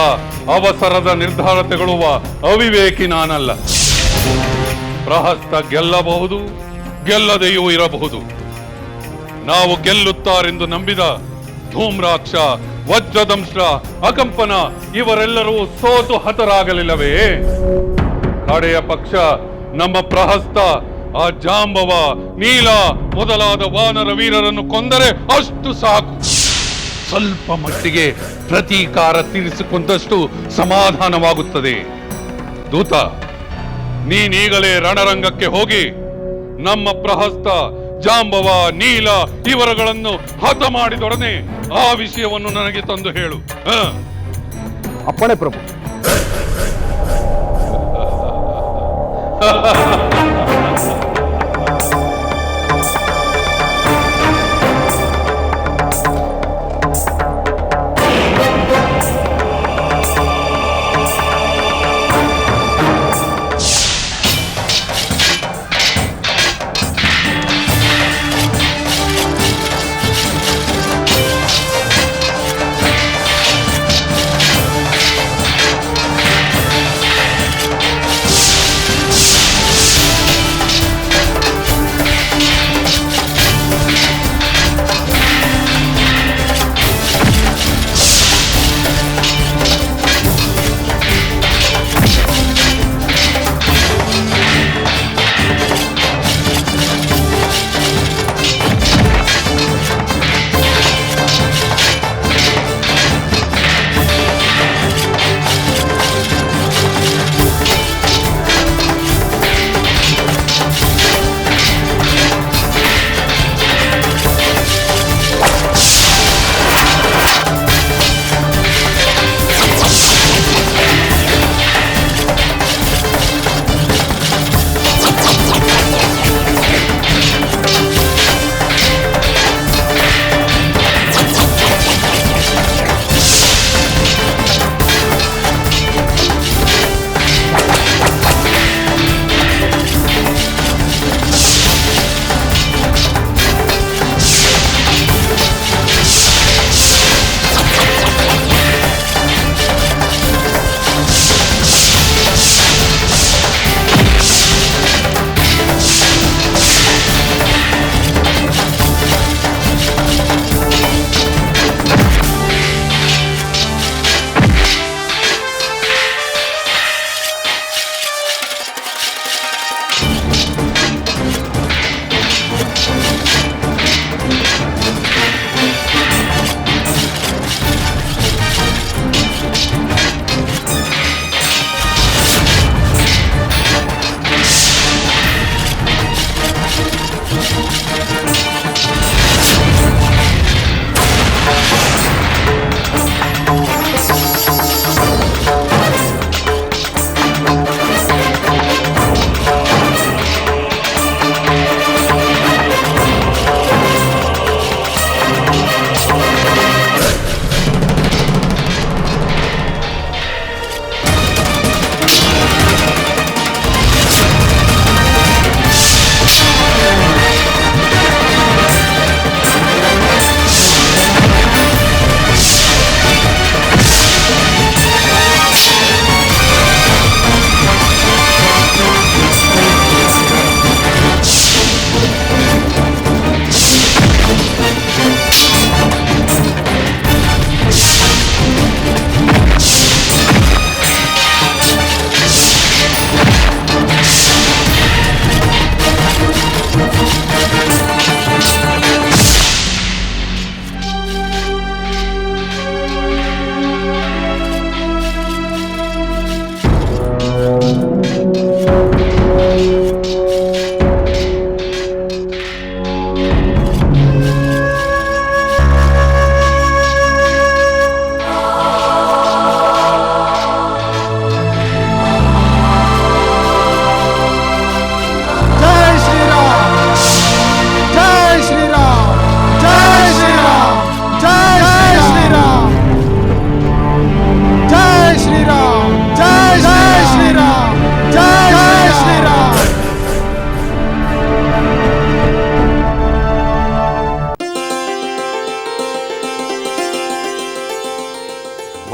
G: ಅವಸರದ ನಿರ್ಧಾರ ತೆಗೊಳ್ಳುವ ಅವಿವೇಕಿ ನಾನಲ್ಲ. ಪ್ರಹಸ್ತ ಗೆಲ್ಲಬಹುದು, ಗೆಲ್ಲದೆಯೂ ಇರಬಹುದು. ನಾವು ಗೆಲ್ಲುತ್ತಾರೆಂದು ನಂಬಿದ ಧೂಮ್ರಾಕ್ಷ, ವಜ್ರದಂಶ, ಅಕಂಪನ ಇವರೆಲ್ಲರೂ ಸೋತು ಹತರಾಗಲಿಲ್ಲವೇ? ಕಡೆಯ ಪಕ್ಷ ನಮ್ಮ ಪ್ರಹಸ್ತ ಆ ಜಾಂಬವ, ನೀಲ ಮೊದಲಾದ ವಾನರ ವೀರರನ್ನು ಕೊಂದರೆ ಅಷ್ಟು ಸಾಕು. ಸ್ವಲ್ಪ ಮಟ್ಟಿಗೆ ಪ್ರತೀಕಾರ ತೀರಿಸಿಕೊಂಡಷ್ಟು ಸಮಾಧಾನವಾಗುತ್ತದೆ. ದೂತ, ನೀನೀಗಲೇ ರಣರಂಗಕ್ಕೆ ಹೋಗಿ ನಮ್ಮ ಪ್ರಹಸ್ತ, ಜಾಂಬವ, ನೀಲ ಇವರುಗಳನ್ನು ಹತ ಮಾಡಿದೊಡನೆ ಆ ವಿಷಯವನ್ನು ನನಗೆ ತಂದು ಹೇಳು.
I: ಅಪ್ಪಣೆ ಪ್ರಭು.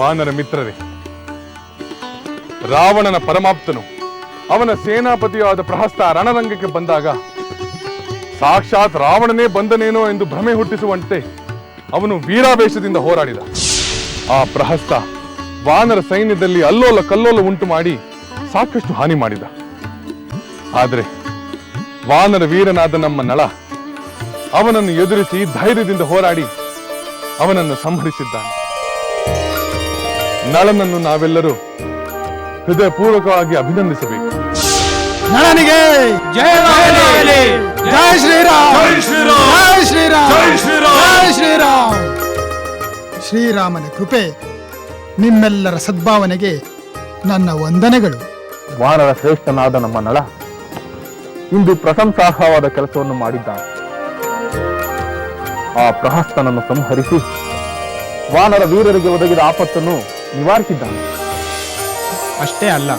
A: ವಾನರ ಮಿತ್ರರೇ, ರಾವಣನ ಪರಮಾಪ್ತನು ಅವನ ಸೇನಾಪತಿಯಾದ ಪ್ರಹಸ್ತ ರಣರಂಗಕ್ಕೆ ಬಂದಾಗ ಸಾಕ್ಷಾತ್ ರಾವಣನೇ ಬಂದನೇನೋ ಎಂದು ಭ್ರಮೆ ಹುಟ್ಟಿಸುವಂತೆ ಅವನು ವೀರಾವೇಶದಿಂದ ಹೋರಾಡಿದ. ಆ ಪ್ರಹಸ್ತ ವಾನರ ಸೈನ್ಯದಲ್ಲಿ ಅಲ್ಲೋಲ ಕಲ್ಲೋಲ ಉಂಟು ಮಾಡಿ ಸಾಕಷ್ಟು ಹಾನಿ ಮಾಡಿದ. ಆದರೆ ವಾನರ ವೀರನಾದ ನಮ್ಮ ನಳ ಅವನನ್ನು ಎದುರಿಸಿ ಧೈರ್ಯದಿಂದ ಹೋರಾಡಿ ಅವನನ್ನು ಸಂಹರಿಸಿದ್ದಾನೆ. ನಳನನ್ನು ನಾವೆಲ್ಲರೂ ಹೃದಯಪೂರ್ವಕವಾಗಿ ಅಭಿನಂದಿಸಬೇಕು.
D: ನಳನಿಗೆ ಜಯ ಜಯ ಶ್ರೀರಾಮ್, ಜಯ ಶ್ರೀರಾಮ್, ಜಯ ಶ್ರೀರಾಮ್, ಜಯ ಶ್ರೀರಾಮ್, ಜಯ ಶ್ರೀರಾಮ್. ಶ್ರೀರಾಮನ ಕೃಪೆ, ನಿಮ್ಮೆಲ್ಲರ ಸದ್ಭಾವನೆಗೆ ನನ್ನ ವಂದನೆಗಳು.
E: ವಾನರ ಶ್ರೇಷ್ಠನಾದ ನಮ್ಮ ನಳ ಇಂದು ಪ್ರಶಂಸಾರ್ಹವಾದ ಕೆಲಸವನ್ನು ಮಾಡಿದ್ದಾನೆ. ಆ ಪ್ರಹಸ್ತನನ್ನು ಸಂಹರಿಸಿ ವಾನರ ವೀರರಿಗೆ ಒದಗಿದ ಆಪತ್ತನ್ನು ನಿವಾರಿಸಿದ್ದಾನೆ.
L: ಅಷ್ಟೇ ಅಲ್ಲ,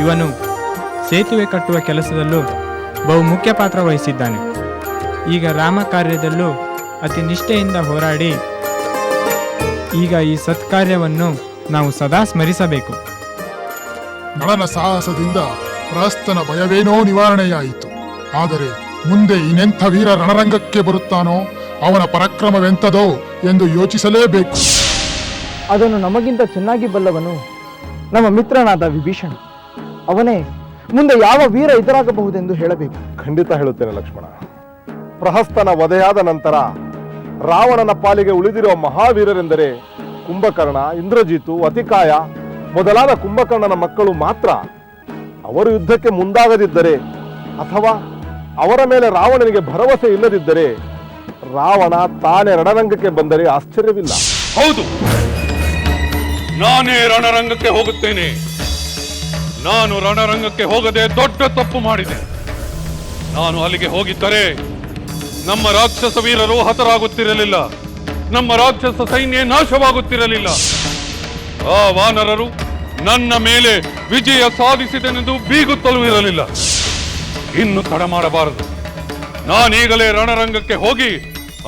L: ಇವನು ಸೇತುವೆ ಕಟ್ಟುವ ಕೆಲಸದಲ್ಲೂ ಬಹುಮುಖ್ಯ ಪಾತ್ರ ವಹಿಸಿದ್ದಾನೆ. ಈಗ ರಾಮ ಕಾರ್ಯದಲ್ಲೂ ಅತಿ ನಿಷ್ಠೆಯಿಂದ ಹೋರಾಡಿ ಈಗ ಈ ಸತ್ಕಾರ್ಯವನ್ನು ನಾವು ಸದಾ ಸ್ಮರಿಸಬೇಕು.
M: ನಳನ ಸಾಹಸದಿಂದ ಪ್ರಹಸ್ತನ ಭಯವೇನೋ ನಿವಾರಣೆಯಾಯಿತು. ಆದರೆ ಮುಂದೆ ಇನ್ನೆಂಥ ವೀರ ರಣರಂಗಕ್ಕೆ ಬರುತ್ತಾನೋ ಅವನ ಪರಾಕ್ರಮವೆಂಥದೋ ಎಂದು ಯೋಚಿಸಲೇಬೇಕು.
D: ಅದನ್ನು ನಮಗಿಂತ ಚೆನ್ನಾಗಿ ಬಲ್ಲವನು ನಮ್ಮ ಮಿತ್ರನಾದ ವಿಭೀಷಣ. ಅವನೇ ಮುಂದೆ ಯಾವ ವೀರ ಎದುರಾಗಬಹುದೆಂದು ಹೇಳಬೇಕು.
F: ಖಂಡಿತ ಹೇಳುತ್ತೇನೆ ಲಕ್ಷ್ಮಣ. ಪ್ರಹಸ್ತನ ವಧೆಯಾದ ನಂತರ ರಾವಣನ ಪಾಲಿಗೆ ಉಳಿದಿರುವ ಮಹಾವೀರರೆಂದರೆ ಕುಂಭಕರ್ಣ, ಇಂದ್ರಜಿತು, ಅತಿಕಾಯ ಮೊದಲಾದ ಕುಂಭಕರ್ಣನ ಮಕ್ಕಳು ಮಾತ್ರ. ಅವರು ಯುದ್ಧಕ್ಕೆ ಮುಂದಾಗದಿದ್ದರೆ ಅಥವಾ ಅವರ ಮೇಲೆ ರಾವಣನಿಗೆ ಭರವಸೆ ಇಲ್ಲದಿದ್ದರೆ ರಾವಣ ತಾನೇ ರಣರಂಗಕ್ಕೆ ಬಂದರೆ ಆಶ್ಚರ್ಯವಿಲ್ಲ.
G: ಹೌದು, ನಾನೇ ರಣರಂಗಕ್ಕೆ ಹೋಗುತ್ತೇನೆ. ನಾನು ರಣರಂಗಕ್ಕೆ ಹೋಗದೆ ದೊಡ್ಡ ತಪ್ಪು ಮಾಡಿದೆ. ನಾನು ಅಲ್ಲಿಗೆ ಹೋಗಿದ್ದರೆ ನಮ್ಮ ರಾಕ್ಷಸ ವೀರರು ಹತರಾಗುತ್ತಿರಲಿಲ್ಲ, ನಮ್ಮ ರಾಕ್ಷಸ ಸೈನ್ಯ ನಾಶವಾಗುತ್ತಿರಲಿಲ್ಲ. ಆ ವಾನರರು ನನ್ನ ಮೇಲೆ ವಿಜಯ ಸಾಧಿಸಿದೆನೆಂದು ಬೀಗುತ್ತಲೂ ಇರಲಿಲ್ಲ. ಇನ್ನು ತಡ ಮಾಡಬಾರದು. ನಾನೀಗಲೇ ರಣರಂಗಕ್ಕೆ ಹೋಗಿ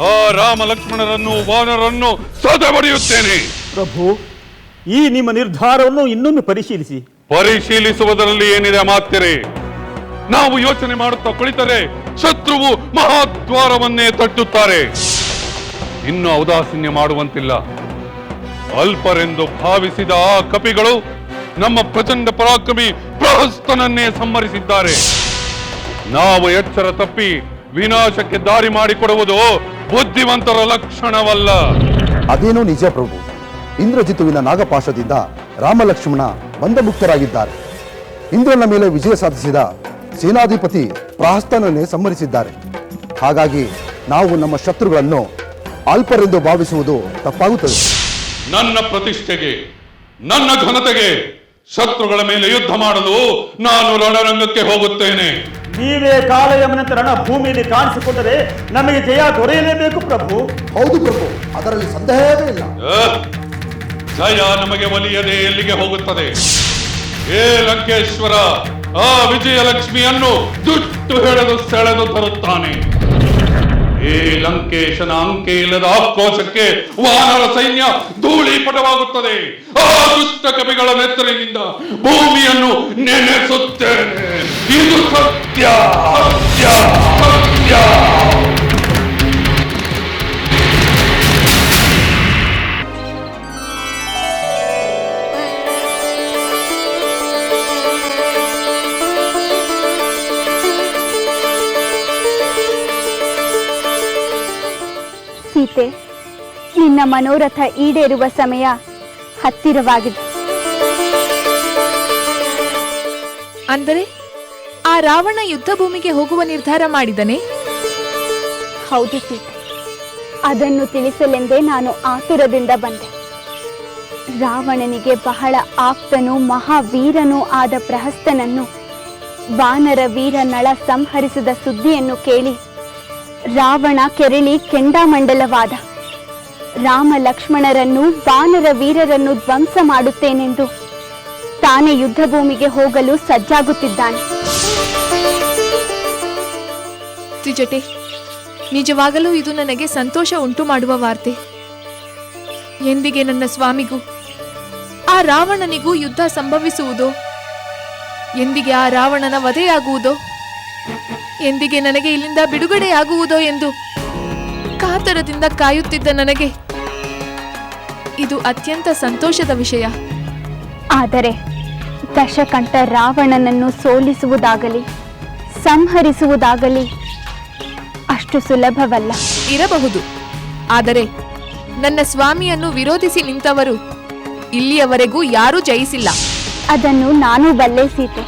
G: ಆ ರಾಮ ಲಕ್ಷ್ಮಣರನ್ನು ವಾನರನ್ನು ಸದೆ ಬಡಿಯುತ್ತೇನೆ.
I: ಪ್ರಭು, ಈ ನಿಮ್ಮ ನಿರ್ಧಾರವನ್ನು ಇನ್ನೊಮ್ಮೆ
G: ಪರಿಶೀಲಿಸುವುದರಲ್ಲಿ ಏನಿದೆ ಮಾತ್ಯರೇ? ನಾವು ಯೋಚನೆ ಮಾಡುತ್ತಾ ಕುಳಿತರೆ ಶತ್ರುವು ಮಹಾದ್ವಾರವನ್ನೇ ತಟ್ಟುತ್ತಾರೆ. ಇನ್ನು ಔದಾಸೀನ್ಯ ಮಾಡುವಂತಿಲ್ಲ. ಅಲ್ಪರೆಂದು ಭಾವಿಸಿದ ಆ ಕಪಿಗಳು ನಮ್ಮ ಪ್ರಚಂಡ ಪರಾಕ್ರಮಿ ಪ್ರಹಸ್ತನನ್ನೇ ಸಂಹರಿಸಿದ್ದಾರೆ. ನಾವು ಎಚ್ಚರ ತಪ್ಪಿ ವಿನಾಶಕ್ಕೆ ದಾರಿ ಮಾಡಿಕೊಡುವುದು ಬುದ್ಧಿವಂತರ ಲಕ್ಷಣವಲ್ಲ.
N: ಅದೇನೋ ನಿಜ ಪ್ರಭು. ಇಂದ್ರಜಿತುವಿನ ನಾಗಪಾಶದಿಂದ ರಾಮಲಕ್ಷ್ಮಣ ಬಂಧಮುಕ್ತರಾಗಿದ್ದಾರೆ. ಇಂದ್ರನ ಮೇಲೆ ವಿಜಯ ಸಾಧಿಸಿದ ಸೇನಾಧಿಪತಿ ಪ್ರಹಸ್ತನನ್ನೇ ಸಂಹರಿಸಿದ್ದಾರೆ. ಹಾಗಾಗಿ ನಾವು ನಮ್ಮ ಶತ್ರುಗಳನ್ನು ಅಲ್ಪರೆಂದು ಭಾವಿಸುವುದು ತಪ್ಪಾಗುತ್ತದೆ.
G: ನನ್ನ ಪ್ರತಿಷ್ಠೆಗೆ, ನನ್ನ ಘನತೆಗೆ ಶತ್ರುಗಳ ಮೇಲೆ ಯುದ್ಧ ಮಾಡಲು ನಾನು ರಣರಂಗಕ್ಕೆ ಹೋಗುತ್ತೇನೆ.
I: ನೀವೇ ಕಾಲಯಮನಂತ ರಣ ಭೂಮಿಯಲ್ಲಿ ಕಾಣಿಸಿಕೊಂಡರೆ ನಮಗೆ ಜಯ ದೊರೆಯಲೇಬೇಕು ಪ್ರಭು.
N: ಹೌದು ಪ್ರಭು, ಅದರಲ್ಲಿ ಸಂದೇಹವೇ ಇಲ್ಲ.
G: ಜಯ ನಮಗೆ ಒಲಿಯದೆ ಎಲ್ಲಿಗೆ ಹೋಗುತ್ತದೆ? ಏ ಲಂಕೇಶ್ವರ, ಆ ವಿಜಯಲಕ್ಷ್ಮಿಯನ್ನು ದುಟ್ಟು ಹಿಡಿದು ಸೆಳೆದು ತರುತ್ತಾನೆ. ಈ ಲಂಕೇಶನ ಅಂಕೆ ಇಲ್ಲದ ಆಕ್ರೋಶಕ್ಕೆ ವಾನರ ಸೈನ್ಯ ಧೂಳೀಪಟವಾಗುತ್ತದೆ. ಆ ದುಷ್ಟ ಕವಿಗಳ ನೆತ್ತರಿನಿಂದ ಭೂಮಿಯನ್ನು ನೆನೆಸುತ್ತೇನೆ. ಇದು ಸತ್ಯ, ಸತ್ಯ, ಸತ್ಯ.
J: ಸೀತೆ, ನಿನ್ನ ಮನೋರಥ ಈಡೇರುವ ಸಮಯ ಹತ್ತಿರವಾಗಿದೆ.
K: ಅಂದರೆ ಆ ರಾವಣ ಯುದ್ಧ ಭೂಮಿಗೆ ಹೋಗುವ ನಿರ್ಧಾರ ಮಾಡಿದನೆ?
J: ಹೌದು ಸೀತೆ, ಅದನ್ನು ತಿಳಿಸಲೆಂದೇ ನಾನು ಆತುರದಿಂದ ಬಂದೆ. ರಾವಣನಿಗೆ ಬಹಳ ಆಪ್ತನೂ ಮಹಾವೀರನೂ ಆದ ಪ್ರಹಸ್ತನನ್ನು ವಾನರ ವೀರ ನಳ ಸಂಹರಿಸಿದ ಸುದ್ದಿಯನ್ನು ಕೇಳಿ ರಾವಣ ಕೆರಳಿ ಕೆಂಡಾಮಂಡಲವಾದ. ರಾಮ ಲಕ್ಷ್ಮಣರನ್ನು ವಾನರ ವೀರರನ್ನು ಧ್ವಂಸ ಮಾಡುತ್ತೇನೆಂದು ತಾನೇ ಯುದ್ಧ ಭೂಮಿಗೆ ಹೋಗಲು ಸಜ್ಜಾಗುತ್ತಿದ್ದಾನೆ.
K: ತ್ರಿಜಟೆ, ನಿಜವಾಗಲೂ ಇದು ನನಗೆ ಸಂತೋಷ ಉಂಟು ಮಾಡುವ ವಾರ್ತೆ. ಎಂದಿಗೆ ನನ್ನ ಸ್ವಾಮಿಗೂ ಆ ರಾವಣನಿಗೂ ಯುದ್ಧ ಸಂಭವಿಸುವುದೋ? ಎಂದಿಗೆ ಆ ರಾವಣನ ವಧೆಯಾಗುವುದೋ? ಎಂದಿಗೆ ನನಗೆ ಇಲ್ಲಿಂದ ಬಿಡುಗಡೆಯಾಗುವುದೋ ಎಂದು ಕಾತರದಿಂದ ಕಾಯುತ್ತಿದ್ದ ನನಗೆ ಇದು ಅತ್ಯಂತ ಸಂತೋಷದ ವಿಷಯ.
J: ಆದರೆ ದಶಕಂಠ ರಾವಣನನ್ನು ಸೋಲಿಸುವುದಾಗಲಿ ಸಂಹರಿಸುವುದಾಗಲಿ ಅಷ್ಟು ಸುಲಭವಲ್ಲ.
K: ಇರಬಹುದು, ಆದರೆ ನನ್ನ ಸ್ವಾಮಿಯನ್ನು ವಿರೋಧಿಸಿ ನಿಂತವರು ಇಲ್ಲಿಯವರೆಗೂ ಯಾರೂ ಜಯಿಸಿಲ್ಲ.
J: ಅದನ್ನು ನಾನು ಬಲ್ಲೆ ಸೀತೆ.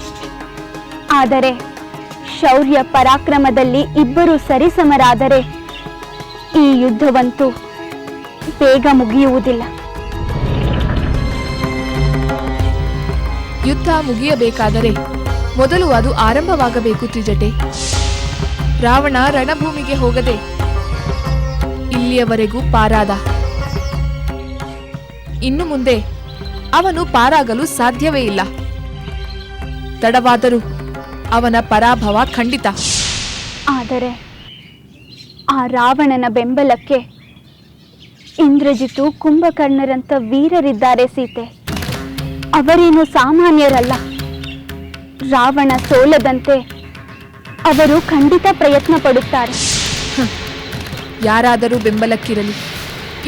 J: ಆದರೆ ಶೌರ್ಯ ಪರಾಕ್ರಮದಲ್ಲಿ ಇಬ್ಬರು ಸರಿಸಮರಾದರೆ ಈ ಯುದ್ಧವಂತೂ ಬೇಗ ಮುಗಿಯುವುದಿಲ್ಲ.
K: ಯುದ್ಧ ಮುಗಿಯಬೇಕಾದರೆ ಮೊದಲು ಅದು ಆರಂಭವಾಗಬೇಕು ತ್ರಿಜಟೆ. ರಾವಣ ರಣಭೂಮಿಗೆ ಹೋಗದೆ ಇಲ್ಲಿಯವರೆಗೂ ಪಾರಾದ. ಇನ್ನು ಮುಂದೆ ಅವನು ಪಾರಾಗಲು ಸಾಧ್ಯವೇ ಇಲ್ಲ. ತಡವಾದರೂ ಅವನ ಪರಾಭವ ಖಂಡಿತ.
J: ಆದರೆ ಆ ರಾವಣನ ಬೆಂಬಲಕ್ಕೆ ಇಂದ್ರಜಿತು ಕುಂಭಕರ್ಣರಂತ ವೀರರಿದ್ದಾರೆ ಸೀತೆ. ಅವರೇನು ಸಾಮಾನ್ಯರಲ್ಲ. ರಾವಣ ಸೋಲದಂತೆ ಅವರು ಖಂಡಿತ ಪ್ರಯತ್ನ ಪಡುತ್ತಾರೆ.
K: ಯಾರಾದರೂ ಬೆಂಬಲಕ್ಕಿರಲಿ,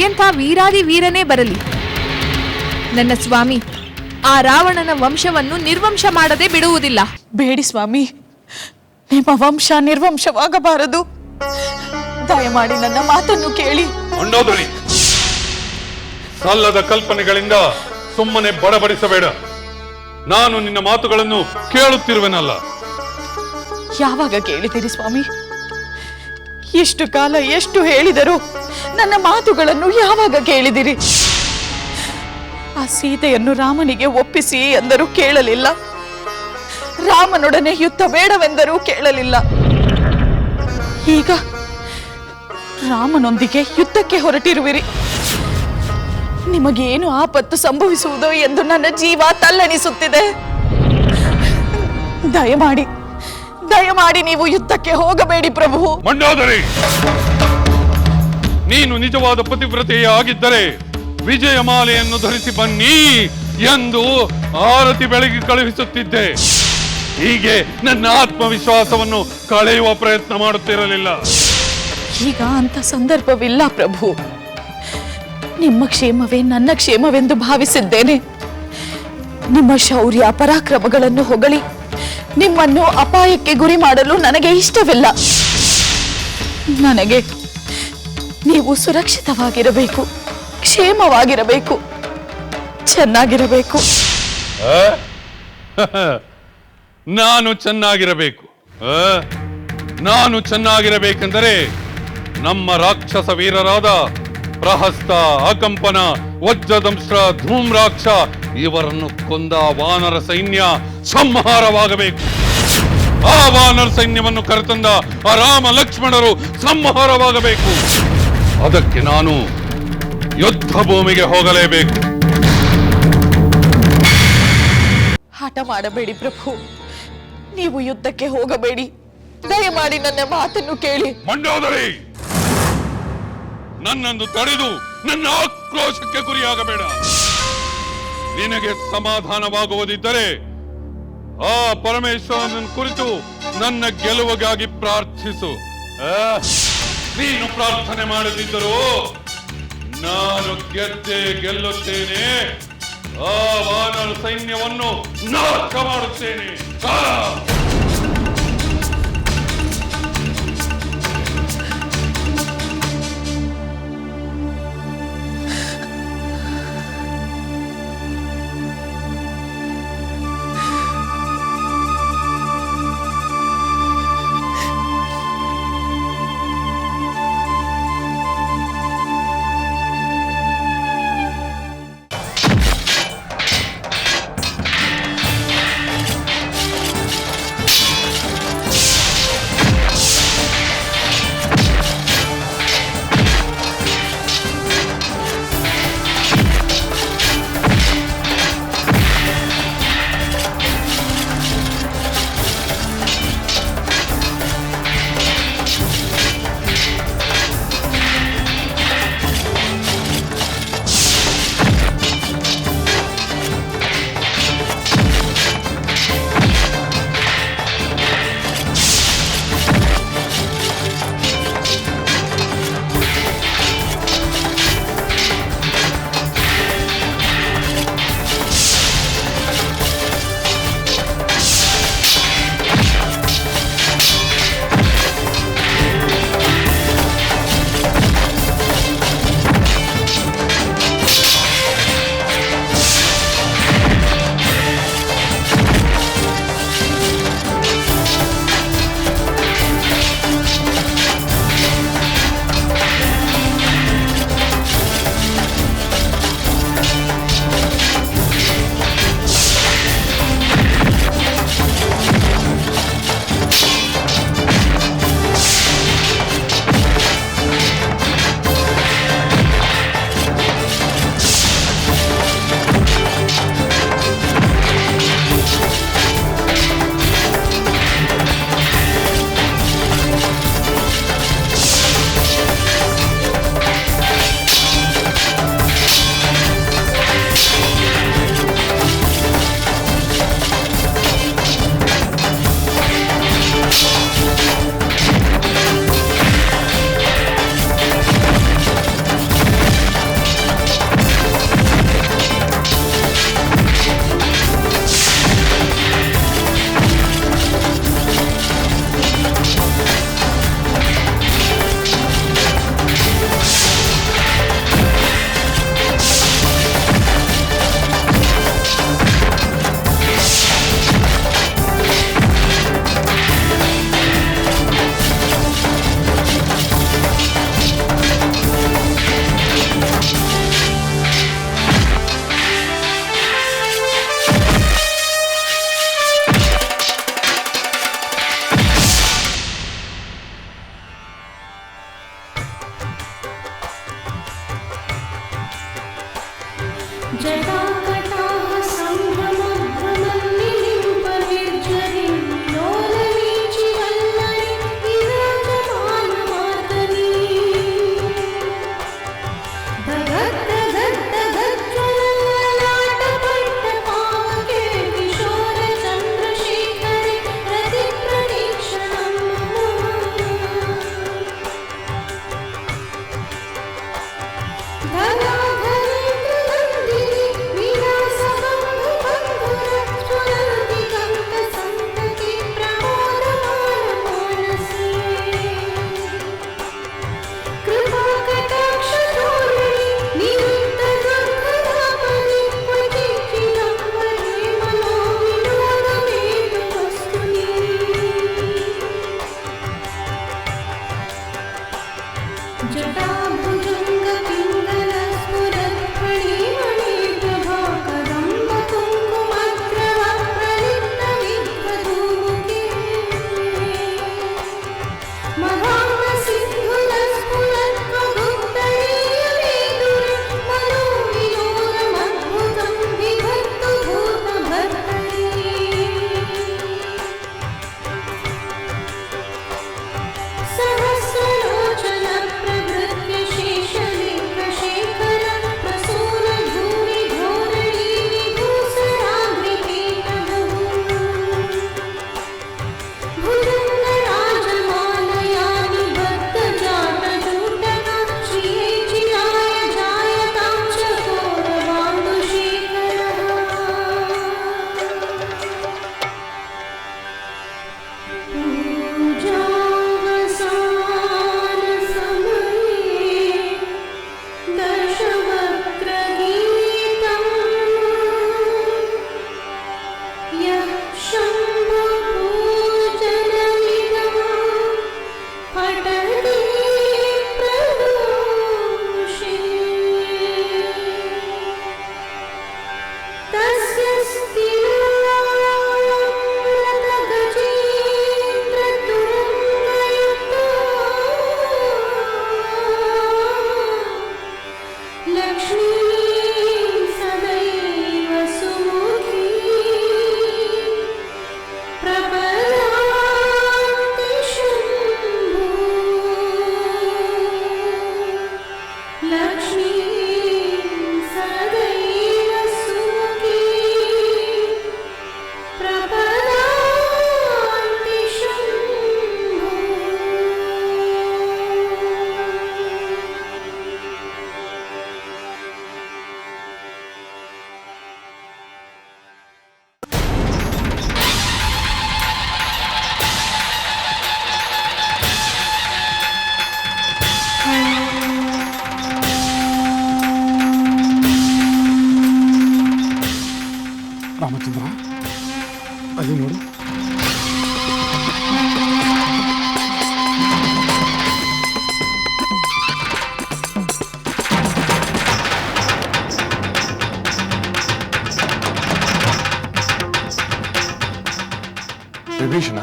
K: ಎಂಥ ವೀರಾದಿ ವೀರನೇ ಬರಲಿ, ನನ್ನ ಸ್ವಾಮಿ ಆ ರಾವಣನ ವಂಶವನ್ನು ನಿರ್ವಂಶ ಮಾಡದೆ ಬಿಡುವುದಿಲ್ಲ.
O: ಬೇಡಿ ಸ್ವಾಮಿ, ನಿಮ್ಮ ವಂಶ ನಿರ್ವಂಶವಾಗಬಾರದು. ದಯಮಾಡಿ ನನ್ನ ಮಾತನ್ನು ಕೇಳಿ.
G: ಮಂಡೋದರಿ, ಸಲ್ಲದ ಕಲ್ಪನೆಗಳಿಂದ ಸುಮ್ಮನೆ ಬಡಬಡಿಸಬೇಡ. ನಾನು ನಿನ್ನ ಮಾತುಗಳನ್ನು ಕೇಳುತ್ತಿರುವೆನಲ್ಲ.
O: ಯಾವಾಗ ಕೇಳಿದಿರಿ ಸ್ವಾಮಿ? ಎಷ್ಟು ಕಾಲ ಎಷ್ಟು ಹೇಳಿದರು ನನ್ನ ಮಾತುಗಳನ್ನು ಯಾವಾಗ ಕೇಳಿದಿರಿ? ಆ ಸೀತೆಯನ್ನು ರಾಮನಿಗೆ ಒಪ್ಪಿಸಿ ಎಂದರೂ ಕೇಳಲಿಲ್ಲ. ರಾಮನೊಡನೆ ಯುದ್ಧ ಬೇಡವೆಂದರೂ ಕೇಳಲಿಲ್ಲ. ಈಗ ರಾಮನೊಂದಿಗೆ ಯುದ್ಧಕ್ಕೆ ಹೊರಟಿರುವಿರಿ. ನಿಮಗೇನು ಆಪತ್ತು ಸಂಭವಿಸುವುದೋ ಎಂದು ನನ್ನ ಜೀವ ತಲ್ಲಣಿಸುತ್ತಿದೆ. ದಯಮಾಡಿ ದಯಮಾಡಿ ನೀವು ಯುದ್ಧಕ್ಕೆ ಹೋಗಬೇಡಿ ಪ್ರಭು.
G: ಮಂಡೋದರಿ, ನೀನು ನಿಜವಾದ ಪತಿವ್ರತೆಯೇ ಆಗಿದ್ದರೆ ವಿಜಯಮಾಲೆಯನ್ನು ಧರಿಸಿ ಬನ್ನಿ ಎಂದು ಆರತಿ ಬೆಳಗಿ ಕಳುಹಿಸುತ್ತಿದ್ದೆ. ಹೀಗೆ ನನ್ನ ಆತ್ಮವಿಶ್ವಾಸವನ್ನು ಕಳೆಯುವ ಪ್ರಯತ್ನ ಮಾಡುತ್ತಿರಲಿಲ್ಲ.
O: ಈಗ ಅಂತ ಸಂದರ್ಭವಿಲ್ಲ ಪ್ರಭು. ನಿಮ್ಮ ಕ್ಷೇಮವೇ ನನ್ನ ಕ್ಷೇಮವೆಂದು ಭಾವಿಸಿದ್ದೇನೆ. ನಿಮ್ಮ ಶೌರ್ಯ ಪರಾಕ್ರಮಗಳನ್ನು ಹೊಗಳಿ ನಿಮ್ಮನ್ನು ಅಪಾಯಕ್ಕೆ ಗುರಿ ಮಾಡಲು ನನಗೆ ಇಷ್ಟವಿಲ್ಲ. ನನಗೆ ನೀವು ಸುರಕ್ಷಿತವಾಗಿರಬೇಕು, ಕ್ಷೇಮವಾಗಿರಬೇಕು, ಚೆನ್ನಾಗಿರಬೇಕು.
G: ನಾನು ಚೆನ್ನಾಗಿರಬೇಕು. ನಾನು ಚೆನ್ನಾಗಿರಬೇಕೆಂದರೆ ನಮ್ಮ ರಾಕ್ಷಸ ವೀರರಾದ ಪ್ರಹಸ್ತ, ಅಕಂಪನ, ವಜ್ರದಂಶ್ರ, ಧೂಮ್ರಾಕ್ಷ ಇವರನ್ನು ಕೊಂದ ವಾನರ ಸೈನ್ಯ ಸಂಹಾರವಾಗಬೇಕು. ಆ ವಾನರ ಸೈನ್ಯವನ್ನು ಕರೆತಂದ ಆ ರಾಮ ಲಕ್ಷ್ಮಣರು ಸಂಹಾರವಾಗಬೇಕು. ಅದಕ್ಕೆ ನಾನು ಯುದ್ಧ ಭೂಮಿಗೆ ಹೋಗಲೇಬೇಕು.
O: ಹಠ ಮಾಡಬೇಡಿ ಪ್ರಭು. ನೀವು ಯುದ್ಧಕ್ಕೆ ಹೋಗಬೇಡಿ. ದಯಮಾಡಿ ನನ್ನ ಮಾತನ್ನು ಕೇಳಿ.
G: ಮಂಡೋದರಿ, ನನ್ನನ್ನು ತಡೆದು ನನ್ನ ಆಕ್ರೋಶಕ್ಕೆ ಗುರಿಯಾಗಬೇಡ. ನಿನಗೆ ಸಮಾಧಾನವಾಗುವುದಿದ್ದರೆ ಆ ಪರಮೇಶ್ವರನನ್ನು ಕುರಿತು ನನ್ನ ಗೆಲುವಿಗಾಗಿ ಪ್ರಾರ್ಥಿಸು. ನೀನು ಪ್ರಾರ್ಥನೆ ಮಾಡದಿದ್ದರೂ ನಾನು ಗೆದ್ದೇ ಗೆಲ್ಲುತ್ತೇನೆ. ಆ ವಾನರ ಸೈನ್ಯವನ್ನು ನಾಶ ಮಾಡುತ್ತೇನೆ.
F: ರಾಮಚಂದ್ರ, ಅಲ್ಲಿ ನೋಡು.
A: ವಿಭೀಷಣ,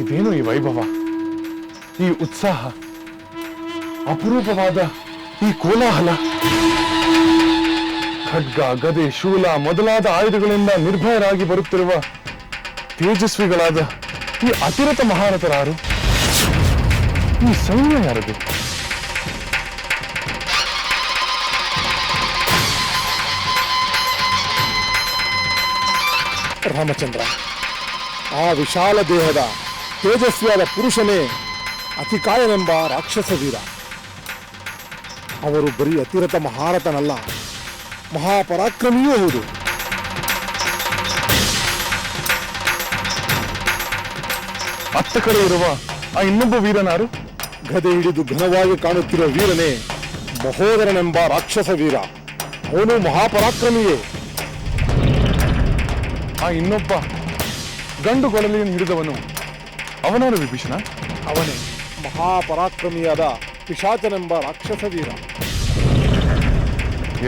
A: ಇದೇನು ಈ ವೈಭವ, ಈ ಉತ್ಸಾಹ, ಅಪರೂಪವಾದ ಈ ಕೋಲಾಹಲ? ಖಡ್ಗ, ಗದೆ, ಶೂಲ ಮೊದಲಾದ ಆಯುಧಗಳಿಂದ ನಿರ್ಭಯರಾಗಿ ಬರುತ್ತಿರುವ ತೇಜಸ್ವಿಗಳಾದ ಈ ಅತಿರಥ ಮಹಾರಥರಾರು? ಈ ಸೈನ್ಯ ಯಾರದು?
F: ರಾಮಚಂದ್ರ, ಆ ವಿಶಾಲ ದೇಹದ ತೇಜಸ್ವಿಯಾದ ಪುರುಷನೇ ಅತಿಕಾಯನೆಂಬ ರಾಕ್ಷಸ ವೀರ. ಅವರು ಬರೀ ಅತಿರಥ ಮಹಾರಥನಲ್ಲ, ಮಹಾಪರಾಕ್ರಮಿಯೂ ಹೌದು.
A: ಅತ್ತ ಕಡೆ ಇರುವ ಆ ಇನ್ನೊಬ್ಬ ವೀರನಾರು?
F: ಗದೆ ಹಿಡಿದು ಘನವಾಗಿ ಕಾಣುತ್ತಿರುವ ವೀರನೇ ಮಹೋದರನೆಂಬ ರಾಕ್ಷಸ ವೀರ. ಅವನು ಮಹಾಪರಾಕ್ರಮಿಯೇ.
A: ಆ ಇನ್ನೊಬ್ಬ ಗಂಡು ಕೊಡಲಿಯನ್ನು ಹಿಡಿದವನು ಅವನಾರು ವಿಭೀಷಣ?
F: ಅವನೇ ಮಹಾಪರಾಕ್ರಮಿಯಾದ ಪಿಶಾಚನೆಂಬ ರಾಕ್ಷಸ ವೀರ.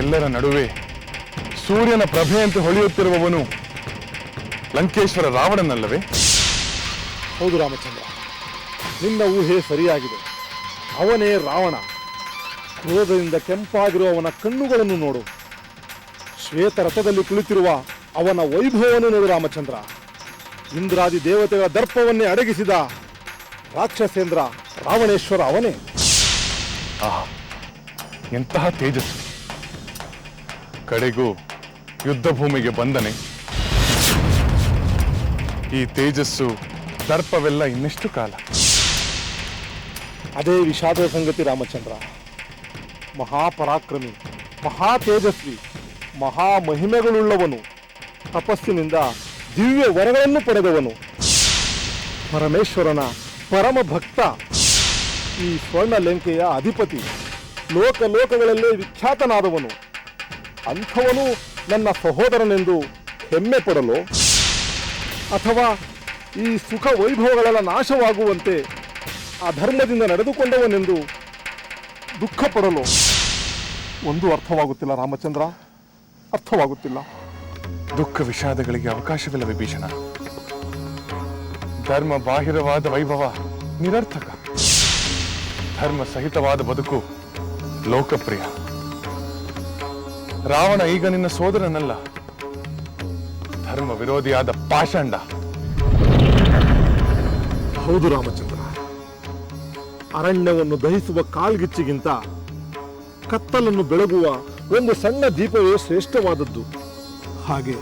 A: ಎಲ್ಲರ ನಡುವೆ ಸೂರ್ಯನ ಪ್ರಭೆಯಂತೆ ಹೊಳೆಯುತ್ತಿರುವವನು ಲಂಕೇಶ್ವರ ರಾವಣನಲ್ಲವೇ?
F: ಹೌದು ರಾಮಚಂದ್ರ, ನಿನ್ನ ಊಹೆ ಸರಿಯಾಗಿದೆ. ಅವನೇ ರಾವಣ. ಕ್ರೋಧದಿಂದ ಕೆಂಪಾಗಿರುವ ಅವನ ಕಣ್ಣುಗಳನ್ನು ನೋಡು. ಶ್ವೇತ ರಥದಲ್ಲಿ ಕುಳಿತಿರುವ ಅವನ ವೈಭವವನ್ನು ನೋಡು ರಾಮಚಂದ್ರ. ಇಂದ್ರಾದಿ ದೇವತೆಗಳ ದರ್ಪವನ್ನೇ ಅಡಗಿಸಿದ ರಾಕ್ಷಸೇಂದ್ರ ರಾವಣೇಶ್ವರ ಅವನೇ.
A: ಎಂತಹ ತೇಜಸ್ಸು! ಕಡೆಗೂ ಯುದ್ಧ ಭೂಮಿಗೆ ಬಂದನೆ. ಈ ತೇಜಸ್ಸು ದರ್ಪವೆಲ್ಲ ಇನ್ನೆಷ್ಟು ಕಾಲ?
F: ಅದೇ ವಿಷಾದದ ಸಂಗತಿ ರಾಮಚಂದ್ರ. ಮಹಾಪರಾಕ್ರಮಿ, ಮಹಾ ತೇಜಸ್ವಿ, ಮಹಾಮಹಿಮೆಗಳುಳ್ಳವನು, ತಪಸ್ಸಿನಿಂದ ದಿವ್ಯ ವರಗಳನ್ನು ಪಡೆದವನು, ಪರಮೇಶ್ವರನ ಪರಮ ಭಕ್ತ, ಈ ಸ್ವರ್ಣ ಲಂಕೆಯ ಅಧಿಪತಿ, ಲೋಕಲೋಕಗಳಲ್ಲೇ ವಿಖ್ಯಾತನಾದವನು. ಅಂಥವನು ನನ್ನ ಸಹೋದರನೆಂದು ಹೆಮ್ಮೆ ಪಡಲು ಅಥವಾ ಈ ಸುಖ ವೈಭವಗಳೆಲ್ಲ ನಾಶವಾಗುವಂತೆ ಅಧರ್ಮದಿಂದ ನಡೆದುಕೊಂಡವನೆಂದು ದುಃಖ ಪಡಲು ಒಂದು ಅರ್ಥವಾಗುತ್ತಿಲ್ಲ ರಾಮಚಂದ್ರ, ಅರ್ಥವಾಗುತ್ತಿಲ್ಲ.
A: ದುಃಖ ವಿಷಾದಗಳಿಗೆ ಅವಕಾಶವಿಲ್ಲ ವಿಭೀಷಣ. ಧರ್ಮ ಬಾಹಿರವಾದ ವೈಭವ ನಿರರ್ಥಕ, ಧರ್ಮ ಸಹಿತವಾದ ಬದುಕು ಲೋಕಪ್ರಿಯ. ರಾವಣ ಈಗ ನಿನ್ನ ಸೋದರನಲ್ಲ, ಧರ್ಮ ವಿರೋಧಿಯಾದ ಪಾಷಂಡ.
F: ಹೌದು ರಾಮಚಂದ್ರ, ಅರಣ್ಯವನ್ನು ದಹಿಸುವ ಕಾಲ್ಗಿಚ್ಚಿಗಿಂತ ಕತ್ತಲನ್ನು ಬೆಳಗುವ ಒಂದು ಸಣ್ಣ ದೀಪವೇ ಶ್ರೇಷ್ಠವಾದದ್ದು. ಹಾಗೆ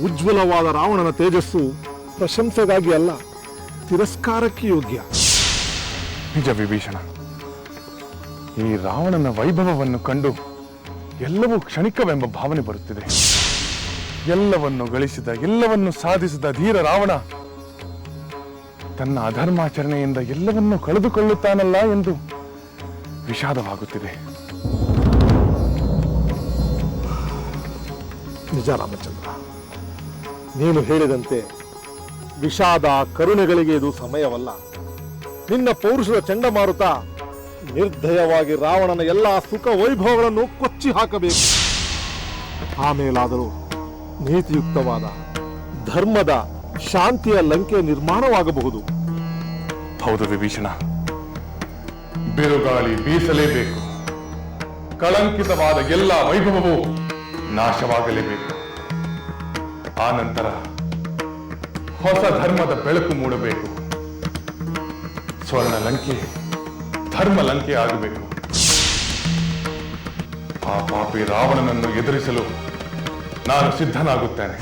F: ಉಜ್ವಲವಾದ ರಾವಣನ ತೇಜಸ್ಸು ಪ್ರಶಂಸೆಗಾಗಿ ಅಲ್ಲ, ತಿರಸ್ಕಾರಕ್ಕೆ ಯೋಗ್ಯ.
A: ನಿಜ ವಿಭೀಷಣ, ಈ ರಾವಣನ ವೈಭವವನ್ನು ಕಂಡು ಎಲ್ಲವೂ ಕ್ಷಣಿಕವೆಂಬ ಭಾವನೆ ಬರುತ್ತಿದೆ. ಎಲ್ಲವನ್ನು ಗಳಿಸಿದ, ಎಲ್ಲವನ್ನು ಸಾಧಿಸಿದ ಧೀರ ರಾವಣ ತನ್ನ ಅಧರ್ಮಾಚರಣೆಯಿಂದ ಎಲ್ಲವನ್ನೂ ಕಳೆದುಕೊಳ್ಳುತ್ತಾನಲ್ಲ ಎಂದು ವಿಷಾದವಾಗುತ್ತಿದೆ.
F: ನಿಜ ರಾಮಚಂದ್ರ, ನೀನು ಹೇಳಿದಂತೆ ವಿಷಾದ ಕರುಣೆಗಳಿಗೆ ಇದು ಸಮಯವಲ್ಲ. ನಿನ್ನ ಪೌರುಷದ ಚಂಡಮಾರುತ ನಿರ್ದಯವಾಗಿ ರಾವಣನ ಎಲ್ಲ ಸುಖ ವೈಭವಗಳನ್ನು ಕೊಚ್ಚಿ ಹಾಕಬೇಕು. ಆಮೇಲಾದರೂ ನೀತಿಯುಕ್ತವಾದ ಧರ್ಮದ ಶಾಂತಿಯ ಲಂಕೆ ನಿರ್ಮಾಣವಾಗಬಹುದು.
A: ಹೌದು ವಿಭೀಷಣ, ಬಿರುಗಾಳಿ ಬೀಸಲೇಬೇಕು. ಕಳಂಕಿತವಾದ ಎಲ್ಲ ವೈಭವವೂ ನಾಶವಾಗಲೇಬೇಕು. ಆ ನಂತರ ಹೊಸ ಧರ್ಮದ ಬೆಳಕು ಮೂಡಬೇಕು. ಸ್ವರ್ಣ ಲಂಕೆ ಧರ್ಮ ಲಂಕೆ ಆಗಬೇಕು. ಆ ಪಾಪಿ ರಾವಣನನ್ನು ಎದುರಿಸಲು ನಾನು ಸಿದ್ಧನಾಗುತ್ತೇನೆ.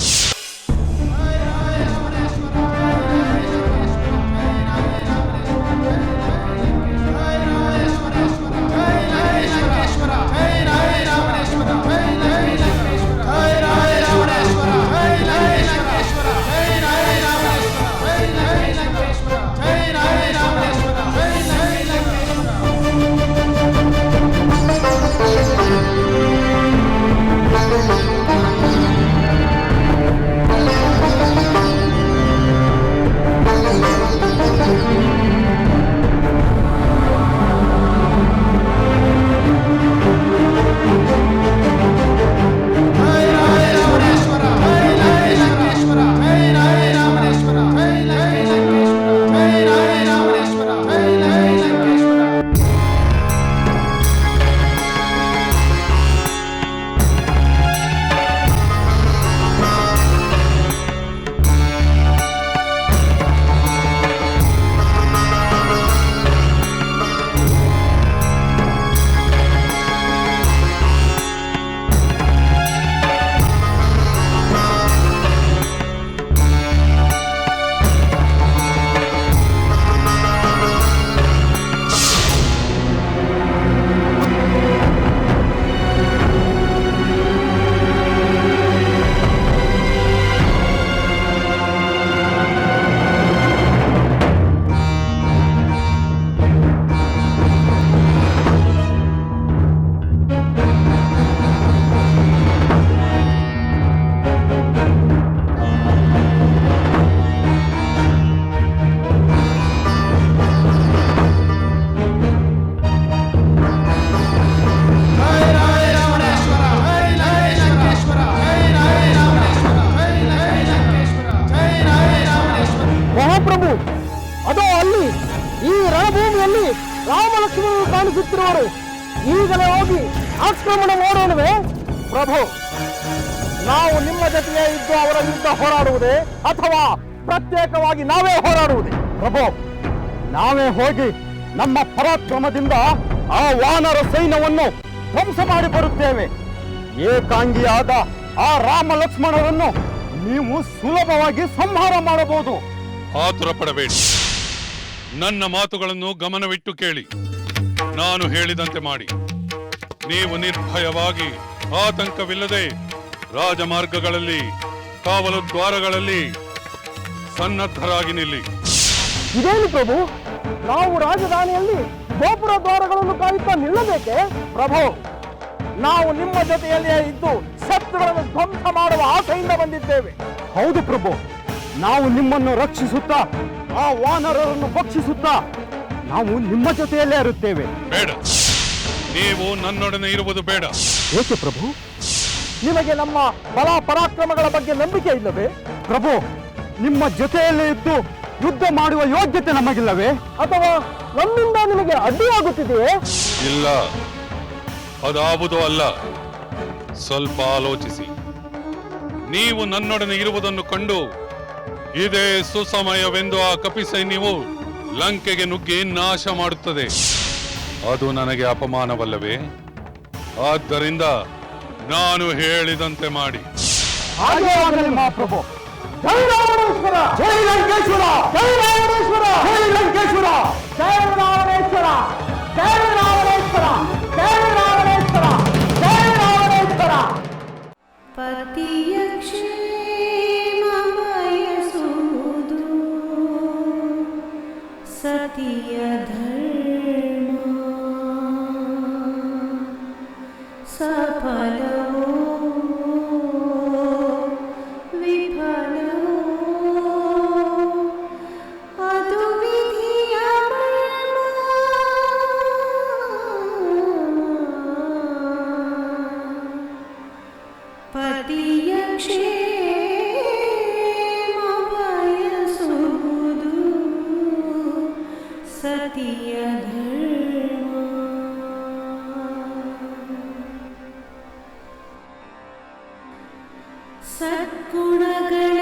E: ಈಗಲೇ ಹೋಗಿ ಆಕ್ರಮಣ ಮಾಡೋಣವೇ? ಪ್ರಭು, ನಾವು ನಿಮ್ಮ ಜೊತೆಯೇ ಇದ್ದು ಅವರ ವಿರುದ್ಧ ಹೋರಾಡುವುದೇ ಅಥವಾ ಪ್ರತ್ಯೇಕವಾಗಿ ನಾವೇ ಹೋರಾಡುವುದೇ? ಪ್ರಭು, ನಾವೇ ಹೋಗಿ ನಮ್ಮ ಪರಾಕ್ರಮದಿಂದ ಆ ವಾನರ ಸೈನ್ಯವನ್ನು ಧ್ವಂಸ ಮಾಡಿ ಬರುತ್ತೇವೆ. ಏಕಾಂಗಿಯಾದ ಆ ರಾಮ ಲಕ್ಷ್ಮಣರನ್ನು ನೀವು ಸುಲಭವಾಗಿ ಸಂಹಾರ ಮಾಡಬಹುದು.
G: ಆತುರ ಪಡಬೇಡಿ. ನನ್ನ ಮಾತುಗಳನ್ನು ಗಮನವಿಟ್ಟು ಕೇಳಿ. ನಾನು ಹೇಳಿದಂತೆ ಮಾಡಿ. ನೀವು ನಿರ್ಭಯವಾಗಿ ಆತಂಕವಿಲ್ಲದೆ ರಾಜಮಾರ್ಗಗಳಲ್ಲಿ, ಕಾವಲು ದ್ವಾರಗಳಲ್ಲಿ ಸನ್ನದ್ಧರಾಗಿ ನಿಲ್ಲಿ.
E: ಇದೇನು ಪ್ರಭು, ನಾವು ರಾಜಧಾನಿಯಲ್ಲಿ ಗೋಪುರ ದ್ವಾರಗಳನ್ನು ಕಾಯುತ್ತಾ ನಿಲ್ಲಬೇಕೆ? ಪ್ರಭು, ನಾವು ನಿಮ್ಮ ಜೊತೆಯಲ್ಲಿಯೇ ಇದ್ದು ಶತ್ರುಗಳನ್ನು ಧ್ವಂಸ ಮಾಡುವ ಆಸೆಯಿಂದ ಬಂದಿದ್ದೇವೆ. ಹೌದು ಪ್ರಭು, ನಾವು ನಿಮ್ಮನ್ನು ರಕ್ಷಿಸುತ್ತಾ ಆ ವಾನರರನ್ನು ಭಕ್ಷಿಸುತ್ತಾ ನಾವು ನಿಮ್ಮ ಜೊತೆಯಲ್ಲೇ ಇರುತ್ತೇವೆ.
G: ಬೇಡ, ನೀವು ನನ್ನೊಡನೆ ಇರುವುದು ಬೇಡ.
E: ಏಕೆ ಪ್ರಭು? ನಿಮಗೆ ನಮ್ಮ ಬಲ ಪರಾಕ್ರಮಗಳ ಬಗ್ಗೆ ನಂಬಿಕೆ ಇಲ್ಲವೇ? ಪ್ರಭು, ನಿಮ್ಮ ಜೊತೆಯಲ್ಲೇ ಇದ್ದು ಯುದ್ಧ ಮಾಡುವ ಯೋಗ್ಯತೆ ನಮಗಿಲ್ಲವೇ? ಅಥವಾ ನಮ್ಮಿಂದ ನಿಮಗೆ ಅಡ್ಡಿಯಾಗುತ್ತಿದೆಯೇ?
G: ಇಲ್ಲ, ಅದಾವುದೂ ಅಲ್ಲ. ಸ್ವಲ್ಪ ಆಲೋಚಿಸಿ. ನೀವು ನನ್ನೊಡನೆ ಇರುವುದನ್ನು ಕಂಡು ಇದೇ ಸುಸಮಯವೆಂದು ಆ ಕಪಿ ಸೈನ್ಯವು ಲಂಕೆಗೆ ನುಗ್ಗಿ ನಾಶ ಮಾಡುತ್ತದೆ. ಅದು ನನಗೆ ಅಪಮಾನವಲ್ಲವೇ? ಆದ್ದರಿಂದ ನಾನು ಹೇಳಿದಂತೆ ಮಾಡಿ.
E: ಹಾಗೆ ಆಗಲಿ ಮಹಾಪ್ರಭು. ಜೈ ರಾವಣೇಶ್ವರ, ಜೈ ಲಂಕೇಶ್ವರ, ಜೈ ರಾವಣೇಶ್ವರ, ಜೈ ಲಂಕೇಶ್ವರ, ಜೈ ರಾವಣೇಶ್ವರ, ಜೈ ರಾವಣೇಶ್ವರ, ಜೈ ರಾವಣೇಶ್ವರ, ಜೈ ರಾವಣೇಶ್ವರ.
P: ಪತಿಯ ಕ್ಷೇಮ ಬಯಸುವುದು ಸತಿಯ ಧರ್ಮ, ಸಫಲವೋ ವಿಫಲವೋ ಅದು ವಿಧಿಯ ಪತಿಯ ಕ್ಷೇಮ ಬಯಸುವುದು ಸತಿಯ ಧರ್ಮ. ಸದ್ಗುಣಗಳ